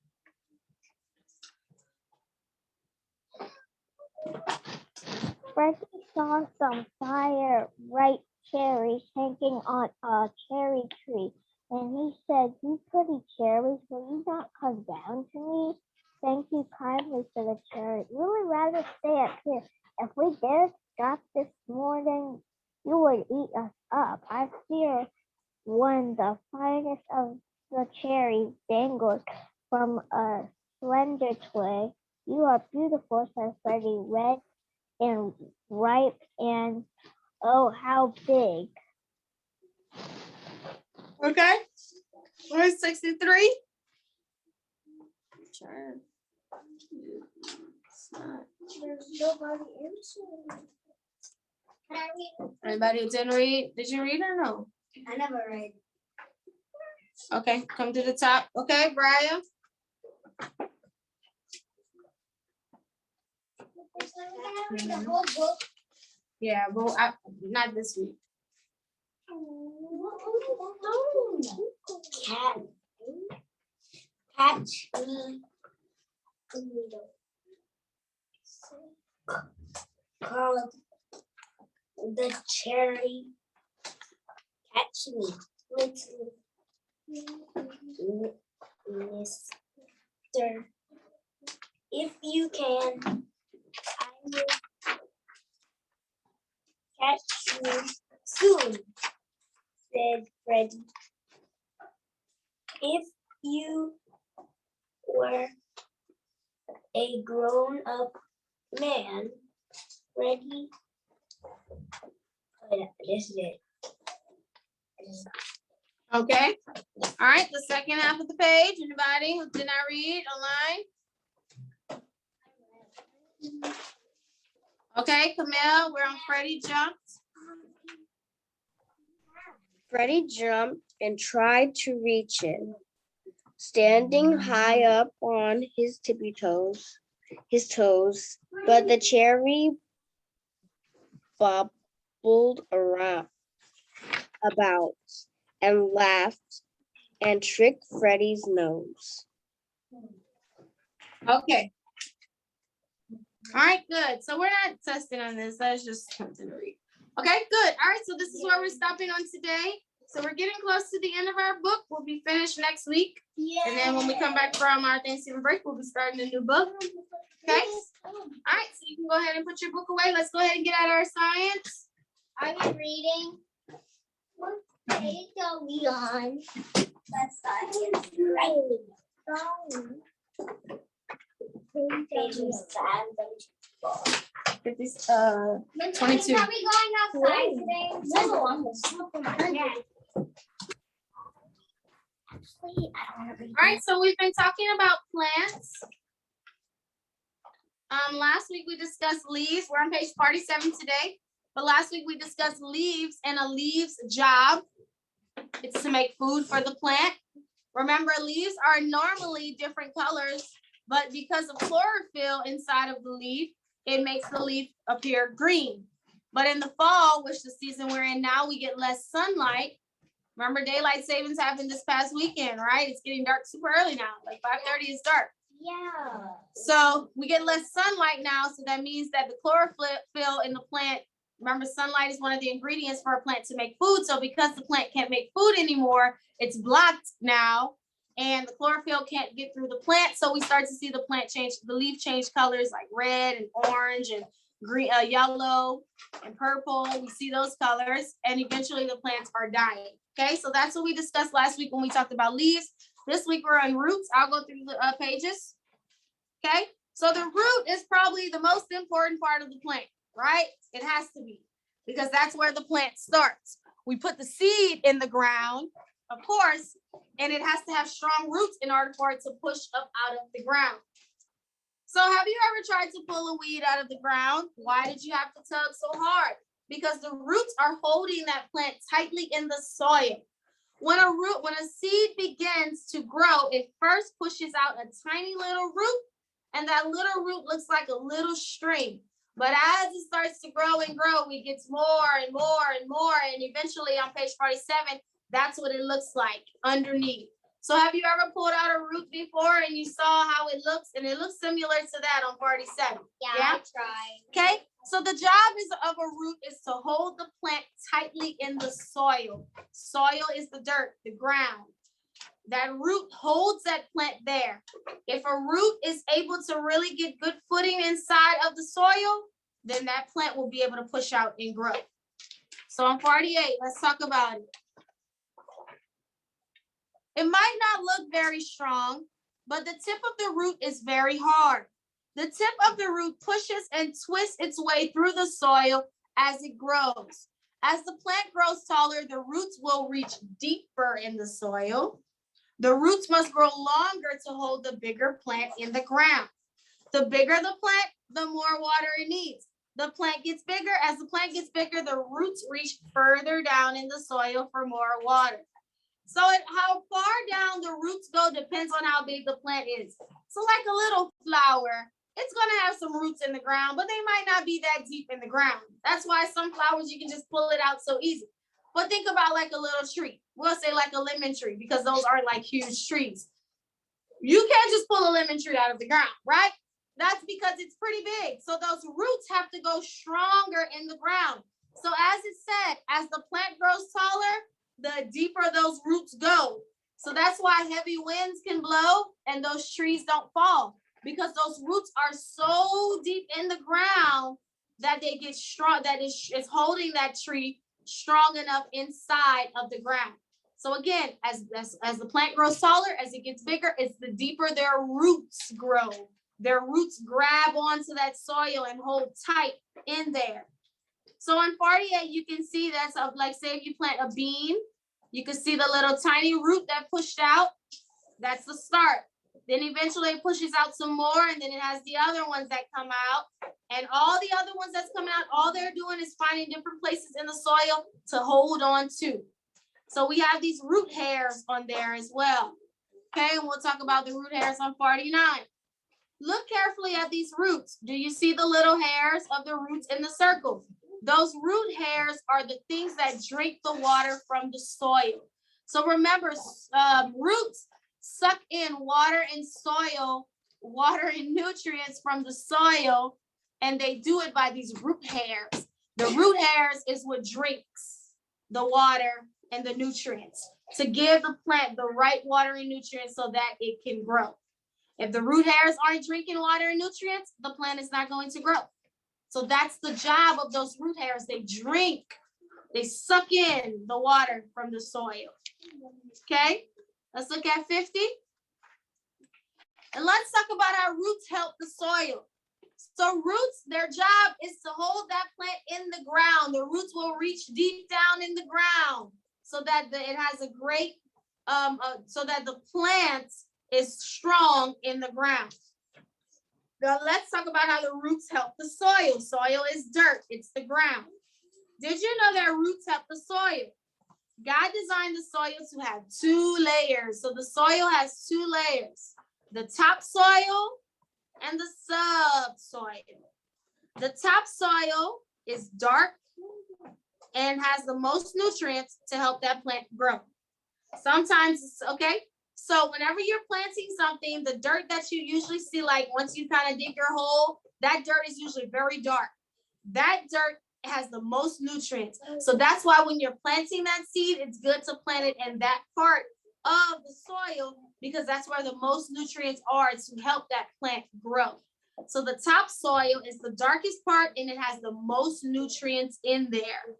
Freddie saw some fire ripe cherries hanging on a cherry tree, and he said, "You pretty cherries, will you not come down to me? Thank you kindly for the cherry. We would rather stay up here. If we dared stop this morning, you would eat us up. I fear when the finest of the cherries dangled from a slender twig. You are beautiful," said Freddie, "red and ripe and oh, how big." Okay, 163. Sure. There's nobody answering. Can I read? Anybody who didn't read? Did you read or no? I never read. Okay, come to the top. Okay, Brian. The whole book. Yeah, well, not this week. Catch me. Called the cherry. Catch me, Mister. If you can, I will catch you soon, said Freddie. If you were a grown-up man, Ready? Oh, yeah, this is it. Okay. All right. The second half of the page. Anybody who did not read online? Okay, Camille, we're on Freddie jumped. Freddie jumped and tried to reach it, standing high up on his tippy toes, but the cherry bobbled about and laughed and tricked Freddie's nose. Okay. All right, good. So we're not testing on this. That's just something to read. Okay, good. All right, so this is where we're stopping on today. So we're getting close to the end of our book. We'll be finished next week. Yeah. And then when we come back from our Thanksgiving break, we'll be starting a new book. Okay. All right, so you can go ahead and put your book away. Let's go ahead and get at our science. Are you reading? What page are we on? That's science. Get this, 22. Are we going outside today? No, I'm Actually, I don't want to read. All right, so we've been talking about plants. Last week we discussed leaves. We're on page 47 today. But last week we discussed leaves, and a leaf's job is to make food for the plant. Remember, leaves are normally different colors, but because of chlorophyll inside of the leaf, it makes the leaf appear green. But in the fall, which the season we're in now, we get less sunlight. Remember, daylight savings happened this past weekend, right? It's getting dark super early now, like 5:30 is dark. Yeah. So we get less sunlight now, so that means that the chlorophyll in the plant, remember, sunlight is one of the ingredients for a plant to make food. So because the plant can't make food anymore, it's blocked now, and the chlorophyll can't get through the plant. So we start to see the plant change, the leaf change colors like red and orange and green, yellow and purple. We see those colors, and eventually the plants are dying. Okay, so that's what we discussed last week when we talked about leaves. This week we're on roots. I'll go through the pages. Okay, so the root is probably the most important part of the plant, right? It has to be, because that's where the plant starts. We put the seed in the ground, of course, and it has to have strong roots in order for it to push up out of the ground. So have you ever tried to pull a weed out of the ground? Why did you have to tug so hard? Because the roots are holding that plant tightly in the soil. When a seed begins to grow, it first pushes out a tiny little root, and that little root looks like a little string. But as it starts to grow and grow, it gets more and more and more, and eventually on page 47, that's what it looks like underneath. So have you ever pulled out a root before and you saw how it looks? And it looks similar to that on 47. Yeah, I tried. Okay, so the job of a root is to hold the plant tightly in the soil. Soil is the dirt, the ground. That root holds that plant there. If a root is able to really get good footing inside of the soil, then that plant will be able to push out and grow. So on 48, let's talk about it. It might not look very strong, but the tip of the root is very hard. The tip of the root pushes and twists its way through the soil as it grows. As the plant grows taller, the roots will reach deeper in the soil. The roots must grow longer to hold the bigger plant in the ground. The bigger the plant, the more water it needs. The plant gets bigger. As the plant gets bigger, the roots reach further down in the soil for more water. So how far down the roots go depends on how big the plant is. So like a little flower, it's going to have some roots in the ground, but they might not be that deep in the ground. That's why some flowers, you can just pull it out so easy. But think about like a little tree. We'll say like a lemon tree, because those aren't like huge trees. You can't just pull a lemon tree out of the ground, right? That's because it's pretty big. So those roots have to go stronger in the ground. So as it said, as the plant grows taller, the deeper those roots go. So that's why heavy winds can blow and those trees don't fall, because those roots are so deep in the ground that they get strong, that is holding that tree strong enough inside of the ground. So again, as the plant grows taller, as it gets bigger, it's the deeper their roots grow. Their roots grab onto that soil and hold tight in there. So on 48, you can see that's of like, say if you plant a bean, you can see the little tiny root that pushed out. That's the start. Then eventually it pushes out some more, and then it has the other ones that come out. And all the other ones that's coming out, all they're doing is finding different places in the soil to hold on to. So we have these root hairs on there as well. Okay, and we'll talk about the root hairs on 49. Look carefully at these roots. Do you see the little hairs of the roots in the circle? Those root hairs are the things that drink the water from the soil. So remember, roots suck in water and soil, water and nutrients from the soil, and they do it by these root hairs. The root hairs is what drinks the water and the nutrients to give the plant the right water and nutrients so that it can grow. If the root hairs aren't drinking water and nutrients, the plant is not going to grow. So that's the job of those root hairs. They drink, they suck in the water from the soil. Okay, let's look at 50. And let's talk about how roots help the soil. So roots, their job is to hold that plant in the ground. The roots will reach deep down in the ground so that it has a great, so that the plant is strong in the ground. Now let's talk about how the roots help the soil. Soil is dirt, it's the ground. Did you know that roots help the soil? God designed the soil to have 2 layers. So the soil has 2 layers, the topsoil and the subsoil. The topsoil is dark and has the most nutrients to help that plant grow. Sometimes it's okay. So whenever you're planting something, the dirt that you usually see, like once you kind of dig your hole, that dirt is usually very dark. That dirt has the most nutrients. So that's why when you're planting that seed, it's good to plant it in that part of the soil because that's where the most nutrients are to help that plant grow. So the topsoil is the darkest part and it has the most nutrients in there.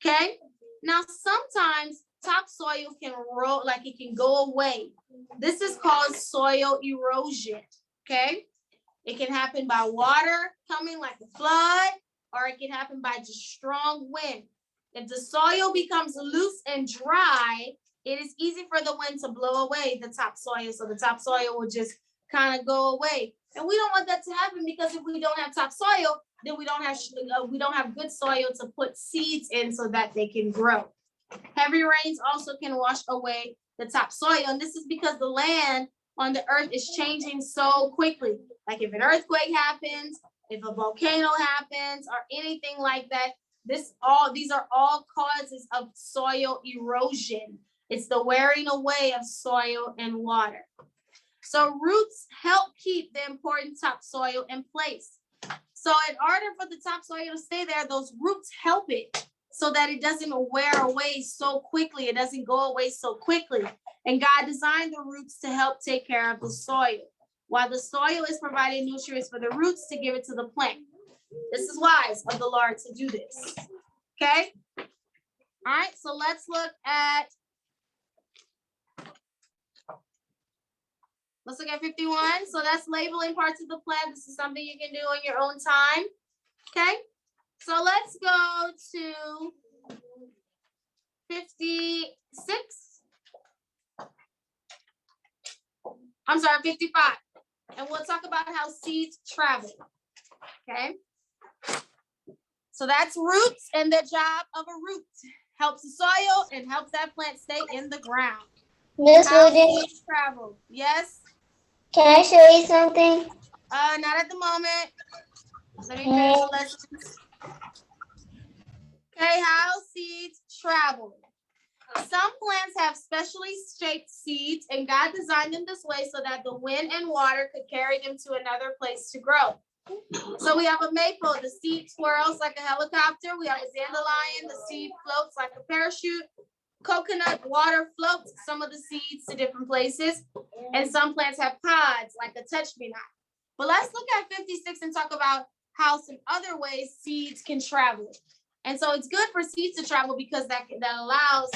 Okay. Now, sometimes topsoil can roll, like it can go away. This is called soil erosion. Okay. It can happen by water coming like a flood, or it can happen by just strong wind. If the soil becomes loose and dry, it is easy for the wind to blow away the topsoil. So the topsoil will just kind of go away. And we don't want that to happen because if we don't have topsoil, then we don't have good soil to put seeds in so that they can grow. Heavy rains also can wash away the topsoil. And this is because the land on the earth is changing so quickly. Like if an earthquake happens, if a volcano happens, or anything like that, these are all causes of soil erosion. It's the wearing away of soil and water. So roots help keep the important topsoil in place. So in order for the topsoil to stay there, those roots help it so that it doesn't wear away so quickly. It doesn't go away so quickly. And God designed the roots to help take care of the soil, while the soil is providing nutrients for the roots to give it to the plant. This is wise of the Lord to do this. Okay? All right, so let's look at 51. So that's labeling parts of the plant. This is something you can do on your own time. Okay? So let's go to 56. I'm sorry, 55. And we'll talk about how seeds travel. Okay? So that's roots, and the job of a root helps the soil and helps that plant stay in the ground. Miss How Woody, seeds travel. Yes? can I show you something? Not at the moment. Let me finish the lessons. Okay, how seeds travel. Some plants have specially shaped seeds, and God designed them this way so that the wind and water could carry them to another place to grow. So we have a maple, the seed swirls like a helicopter. We have a dandelion, the seed floats like a parachute. Coconut water floats some of the seeds to different places. And some plants have pods like a touch-me-not. But let's look at 56 and talk about how some other ways seeds can travel. And so it's good for seeds to travel because that allows,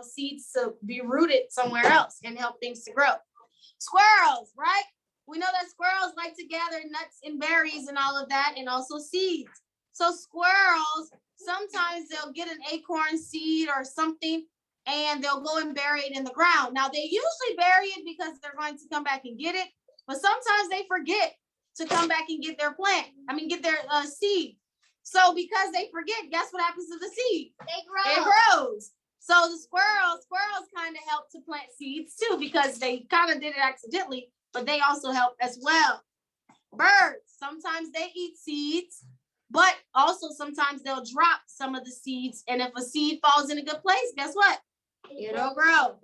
seeds to be rooted somewhere else and help things to grow. Squirrels, right? we know that squirrels like to gather nuts and berries and all of that, and also seeds. So squirrels, sometimes they'll get an acorn seed or something, and they'll go and bury it in the ground. Now, they usually bury it because they're going to come back and get it, but sometimes they forget to come back and get their get their seed. So because they forget, guess what happens to the seed? It grows. So the squirrels kind of help to plant seeds too, because they kind of did it accidentally, but they also help as well. Birds, sometimes they eat seeds, but also sometimes they'll drop some of the seeds. And if a seed falls in a good place, guess what? It'll grow.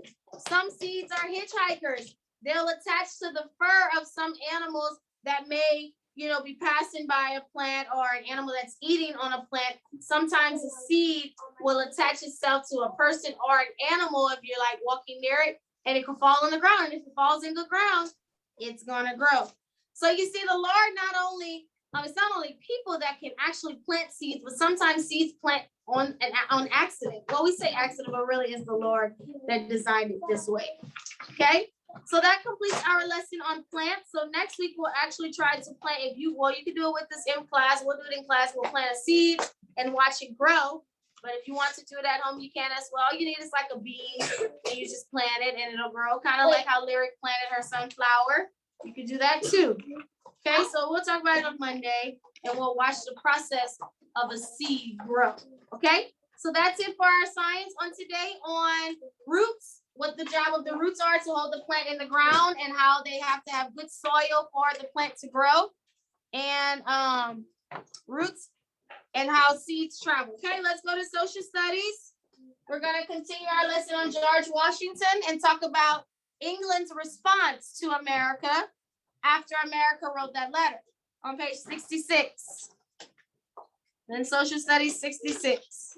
Some seeds are hitchhikers. They'll attach to the fur of some animals that may, be passing by a plant, or an animal that's eating on a plant. Sometimes a seed will attach itself to a person or an animal if you're like walking near it, and it can fall on the ground. And if it falls in the ground, it's gonna grow. So you see, the Lord not only, it's not only people that can actually plant seeds, but sometimes seeds plant on accident. Well, we say accident, but really it's the Lord that designed it this way. Okay. So that completes our lesson on plants. So next week we'll actually try to plant. You can do it with us in class. We'll do it in class. We'll plant a seed and watch it grow. But if you want to do it at home, you can as well. All you need is like a bean, and you just plant it and it'll grow. Kind of like how Lyric planted her sunflower. You can do that too. Okay, so we'll talk about it on Monday, and we'll watch the process of a seed grow. Okay, so that's it for our science on today on roots. What the job of the roots are to hold the plant in the ground, and how they have to have good soil for the plant to grow, and roots and how seeds travel. Okay, let's go to social studies. We're going to continue our lesson on George Washington and talk about England's response to America after America wrote that letter on page 66. Then social studies 66.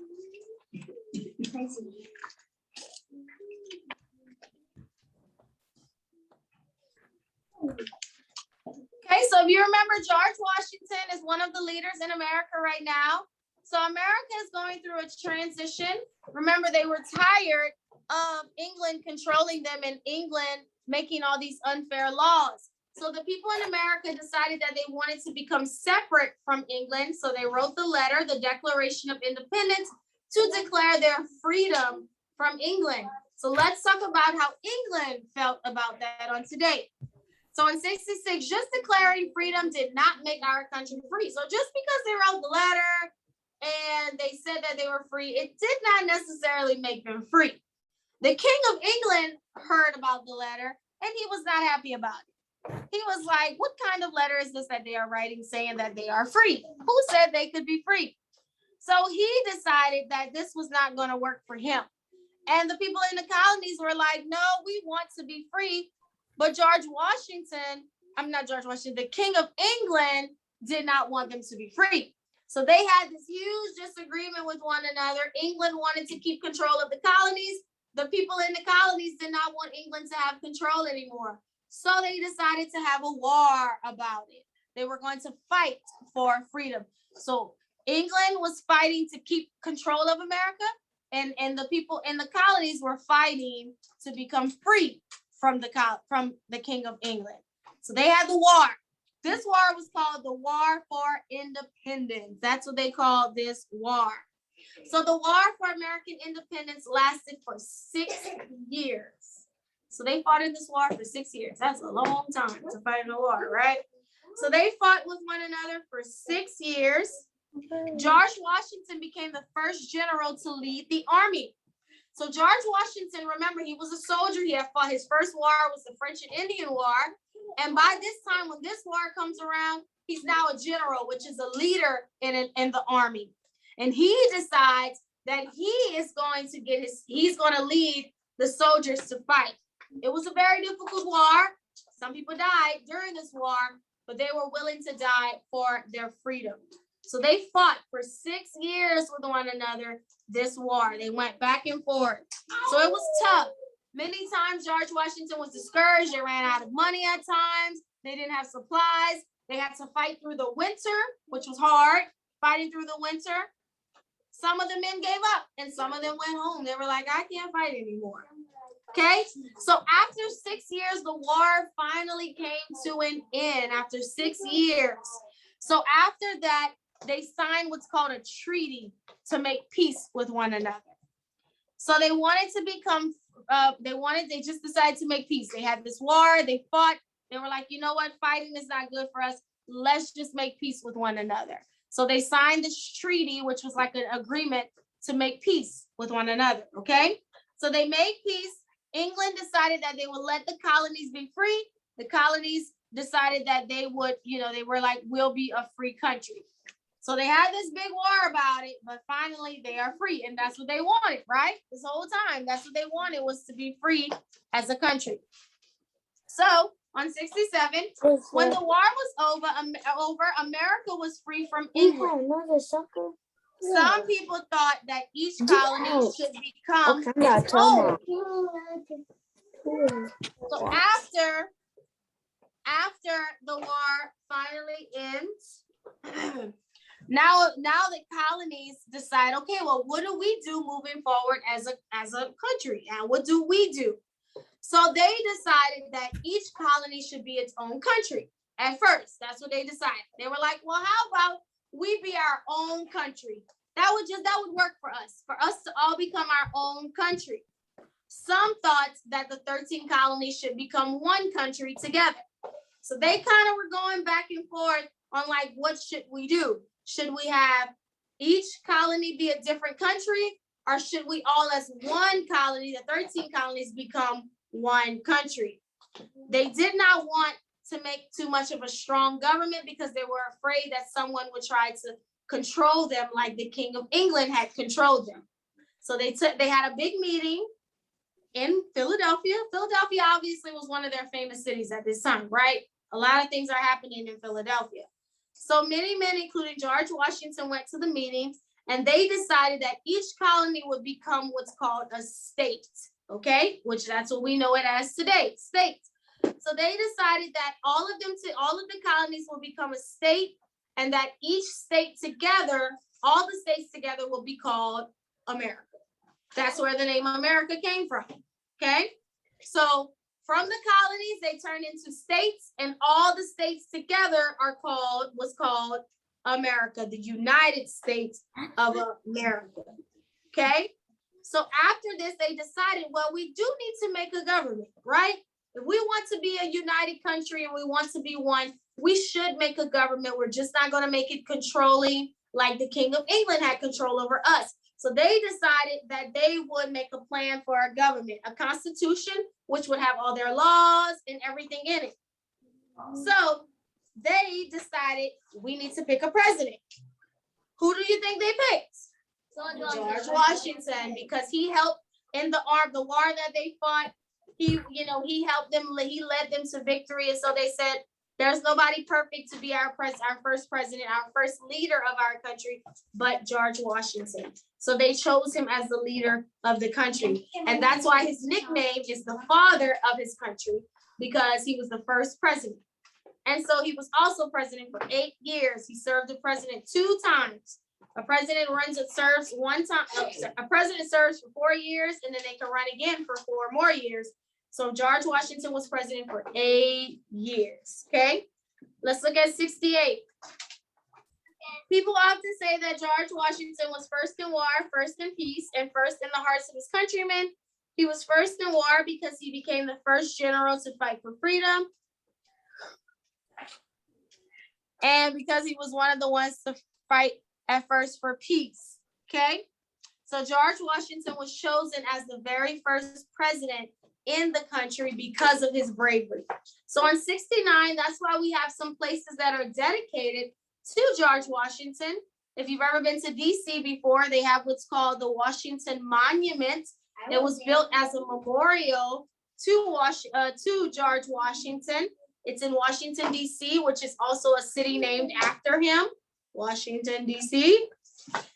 Okay, so if you remember, George Washington is one of the leaders in America right now. So America is going through a transition. Remember, they were tired of England controlling them and England making all these unfair laws. So the people in America decided that they wanted to become separate from England. So they wrote the letter, the Declaration of Independence, to declare their freedom from England. So let's talk about how England felt about that on today. So in 66, just declaring freedom did not make our country free. So just because they wrote the letter and they said that they were free, it did not necessarily make them free. The King of England heard about the letter and he was not happy about it. He was like, what kind of letter is this that they are writing saying that they are free? Who said they could be free? So he decided that this was not going to work for him. And the people in the colonies were like, no, we want to be free. But the King of England did not want them to be free. So they had this huge disagreement with one another. England wanted to keep control of the colonies. The people in the colonies did not want England to have control anymore. So they decided to have a war about it. They were going to fight for freedom. So England was fighting to keep control of America, and the people in the colonies were fighting to become free from the King of England. So they had the war. This war was called the War for Independence. That's what they called this war. So the War for American Independence lasted for 6 years. So they fought in this war for 6 years. That's a long time to fight in a war, right? So they fought with one another for 6 years. George Washington became the first general to lead the army. So George Washington, remember, he was a soldier. He had fought, his first war was the French and Indian War. And by this time, when this war comes around, he's now a general, which is a leader in the army. And he decides that he's going to lead the soldiers to fight. It was a very difficult war. Some people died during this war, but they were willing to die for their freedom. So they fought for 6 years with one another, this war. They went back and forth. So it was tough. Many times George Washington was discouraged. They ran out of money at times. They didn't have supplies. They had to fight through the winter, which was hard, fighting through the winter. Some of the men gave up and some of them went home. They were like, I can't fight anymore. Okay, so after 6 years, the war finally came to an end after 6 years. So after that, they signed what's called a treaty to make peace with one another. So they wanted to become, they just decided to make peace. They had this war, they fought, they were like, you know what, fighting is not good for us. Let's just make peace with one another. So they signed this treaty, which was like an agreement to make peace with one another, okay? So they made peace. England decided that they would let the colonies be free. The colonies decided that they would, they were like, we'll be a free country. So they had this big war about it, but finally they are free. And that's what they wanted, right? This whole time, that's what they wanted, was to be free as a country. So on 67, when the war was over, America was free from England. Another sucker. Some people thought that each colony should become its own. So after the war finally ends, now the colonies decide, okay, well, what do we do moving forward as a country, and what do we do? So they decided that each colony should be its own country. At first, that's what they decided. They were like, well, how about we be our own country? That would work for us to all become our own country. Some thought that the 13 colonies should become one country together. So they kind of were going back and forth on like, what should we do? Should we have each colony be a different country, or should we all as one colony, the 13 colonies, become one country? They did not want to make too much of a strong government because they were afraid that someone would try to control them like the King of England had controlled them. So they had a big meeting in Philadelphia. Philadelphia obviously was one of their famous cities at this time, right? A lot of things are happening in Philadelphia. So many men, including George Washington, went to the meeting, and they decided that each colony would become what's called a state, okay? Which that's what we know it as today, state. So they decided that all of the colonies will become a state, and that each state together, all the states together, will be called America. That's where the name America came from, okay? So from the colonies, they turned into states, and all the states together was called America, the United States of America, okay? So after this, they decided, well, we do need to make a government, right? If we want to be a united country and we want to be one, we should make a government. We're just not going to make it controlling like the King of England had control over us. So they decided that they would make a plan for a government, a constitution, which would have all their laws and everything in it. So they decided we need to pick a president. Who do you think they picked? George Washington, because he helped in the war that they fought. He helped them, he led them to victory. And so they said, there's nobody perfect to be our first president, our first leader of our country, but George Washington. So they chose him as the leader of the country. And that's why his nickname is the father of his country, because he was the first president. And so he was also president for 8 years. He served the president 2 times. A president serves one time. A president serves for 4 years, and then they can run again for 4 more years. So George Washington was president for 8 years, okay? Let's look at 68. People often say that George Washington was first in war, first in peace, and first in the hearts of his countrymen. He was first in war because he became the first general to fight for freedom. And because he was one of the ones to fight at first for peace, okay? So George Washington was chosen as the very first president in the country because of his bravery. So on 69, that's why we have some places that are dedicated to George Washington. If you've ever been to DC before, they have what's called the Washington Monument. It was built as a memorial to George Washington. It's in Washington, DC, which is also a city named after him, Washington, DC.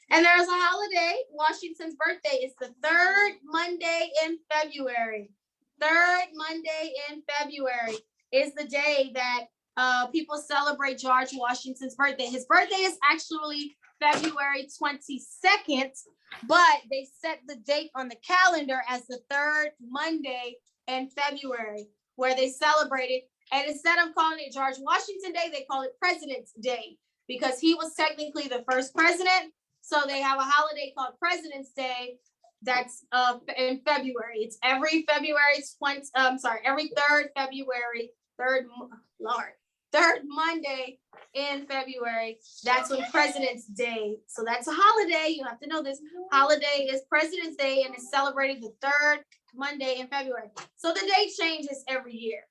And there's a holiday, Washington's birthday. It's the 3rd Monday in February. 3rd Monday in February is the day that people celebrate George Washington's birthday. His birthday is actually February 22nd, but they set the date on the calendar as the third Monday in February, where they celebrate it. And instead of calling it George Washington Day, they call it President's Day because he was technically the first president. So they have a holiday called President's Day that's in February. It's every February 20, every third February, third Monday in February. That's when President's Day. So that's a holiday. You have to know this holiday is President's Day and it's celebrated the third Monday in February. So the date changes every year.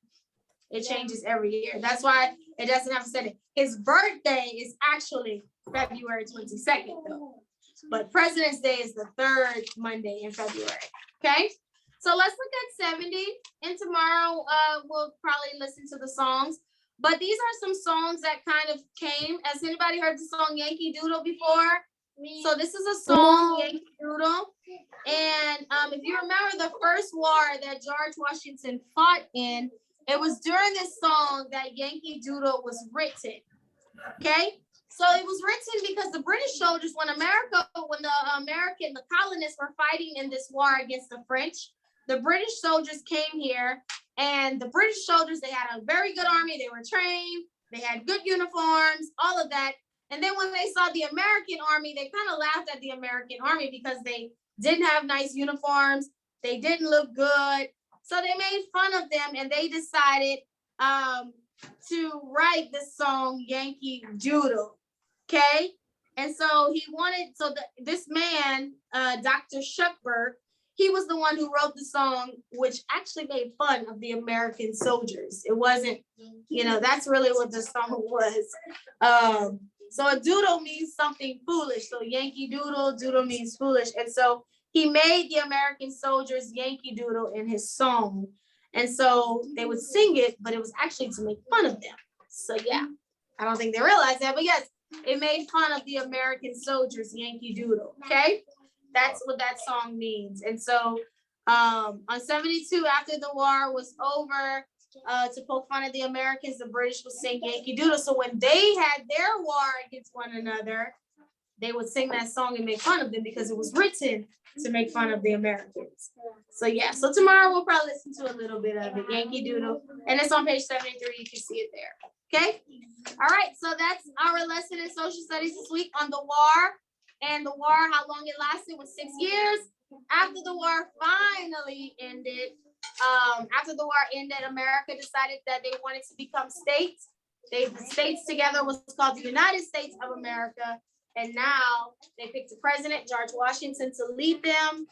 It changes every year. That's why it doesn't have to say it. His birthday is actually February 22nd though. But President's Day is the third Monday in February. Okay. So let's look at 70. And tomorrow we'll probably listen to the songs. But these are some songs that kind of came. Has anybody heard the song Yankee Doodle before? So this is a song, Yankee Doodle. And if you remember the first war that George Washington fought in, it was during this song that Yankee Doodle was written. Okay? So it was written because the British soldiers, when the colonists were fighting in this war against the French, the British soldiers came here, and the British soldiers, they had a very good army. They were trained. They had good uniforms, all of that. And then when they saw the American army, they kind of laughed at the American army because they didn't have nice uniforms. They didn't look good. So they made fun of them, and they decided to write the song Yankee Doodle. Okay. And so this man, Dr. Shuckburgh, he was the one who wrote the song, which actually made fun of the American soldiers. It wasn't, that's really what the song was. So a doodle means something foolish. So Yankee Doodle, doodle means foolish. And so he made the American soldiers Yankee Doodle in his song. And so they would sing it, but it was actually to make fun of them. So yeah, I don't think they realized that, but yes, it made fun of the American soldiers, Yankee Doodle, okay? That's what that song means. And so on 72, after the war was over, to poke fun at the Americans, the British would sing Yankee Doodle. So when they had their war against one another, they would sing that song and make fun of them because it was written to make fun of the Americans. So yeah, so tomorrow we'll probably listen to a little bit of it, Yankee Doodle, and it's on page 73. You can see it there. Okay. All right. So that's our lesson in social studies this week on the war. And the war, how long it lasted was 6 years. After the war finally ended, America decided that they wanted to become states. The states together was called the United States of America. And now they picked a president, George Washington, to lead them.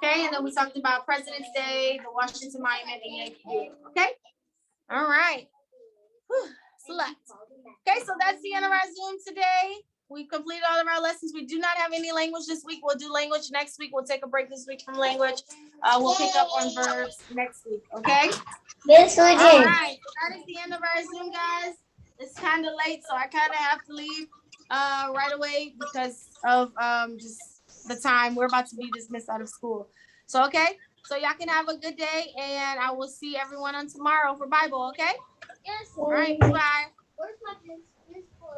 Okay, and then we talked about President's Day, the Washington Monument, and Yankee Doodle. Okay, all right. Whew. Select. Okay, so that's the end of our Zoom today. We completed all of our lessons. We do not have any language this week. We'll do language next week. We'll take a break this week from language. We'll pick up on verbs next week. Okay. Miss All right, that is the end of our Zoom, guys. It's kind of late, so I kind of have to leave right away because of just the time. We're about to be dismissed out of school. So, okay. So y'all can have a good day, and I will see everyone on tomorrow for Bible, okay? Yes. All right, bye. Where's my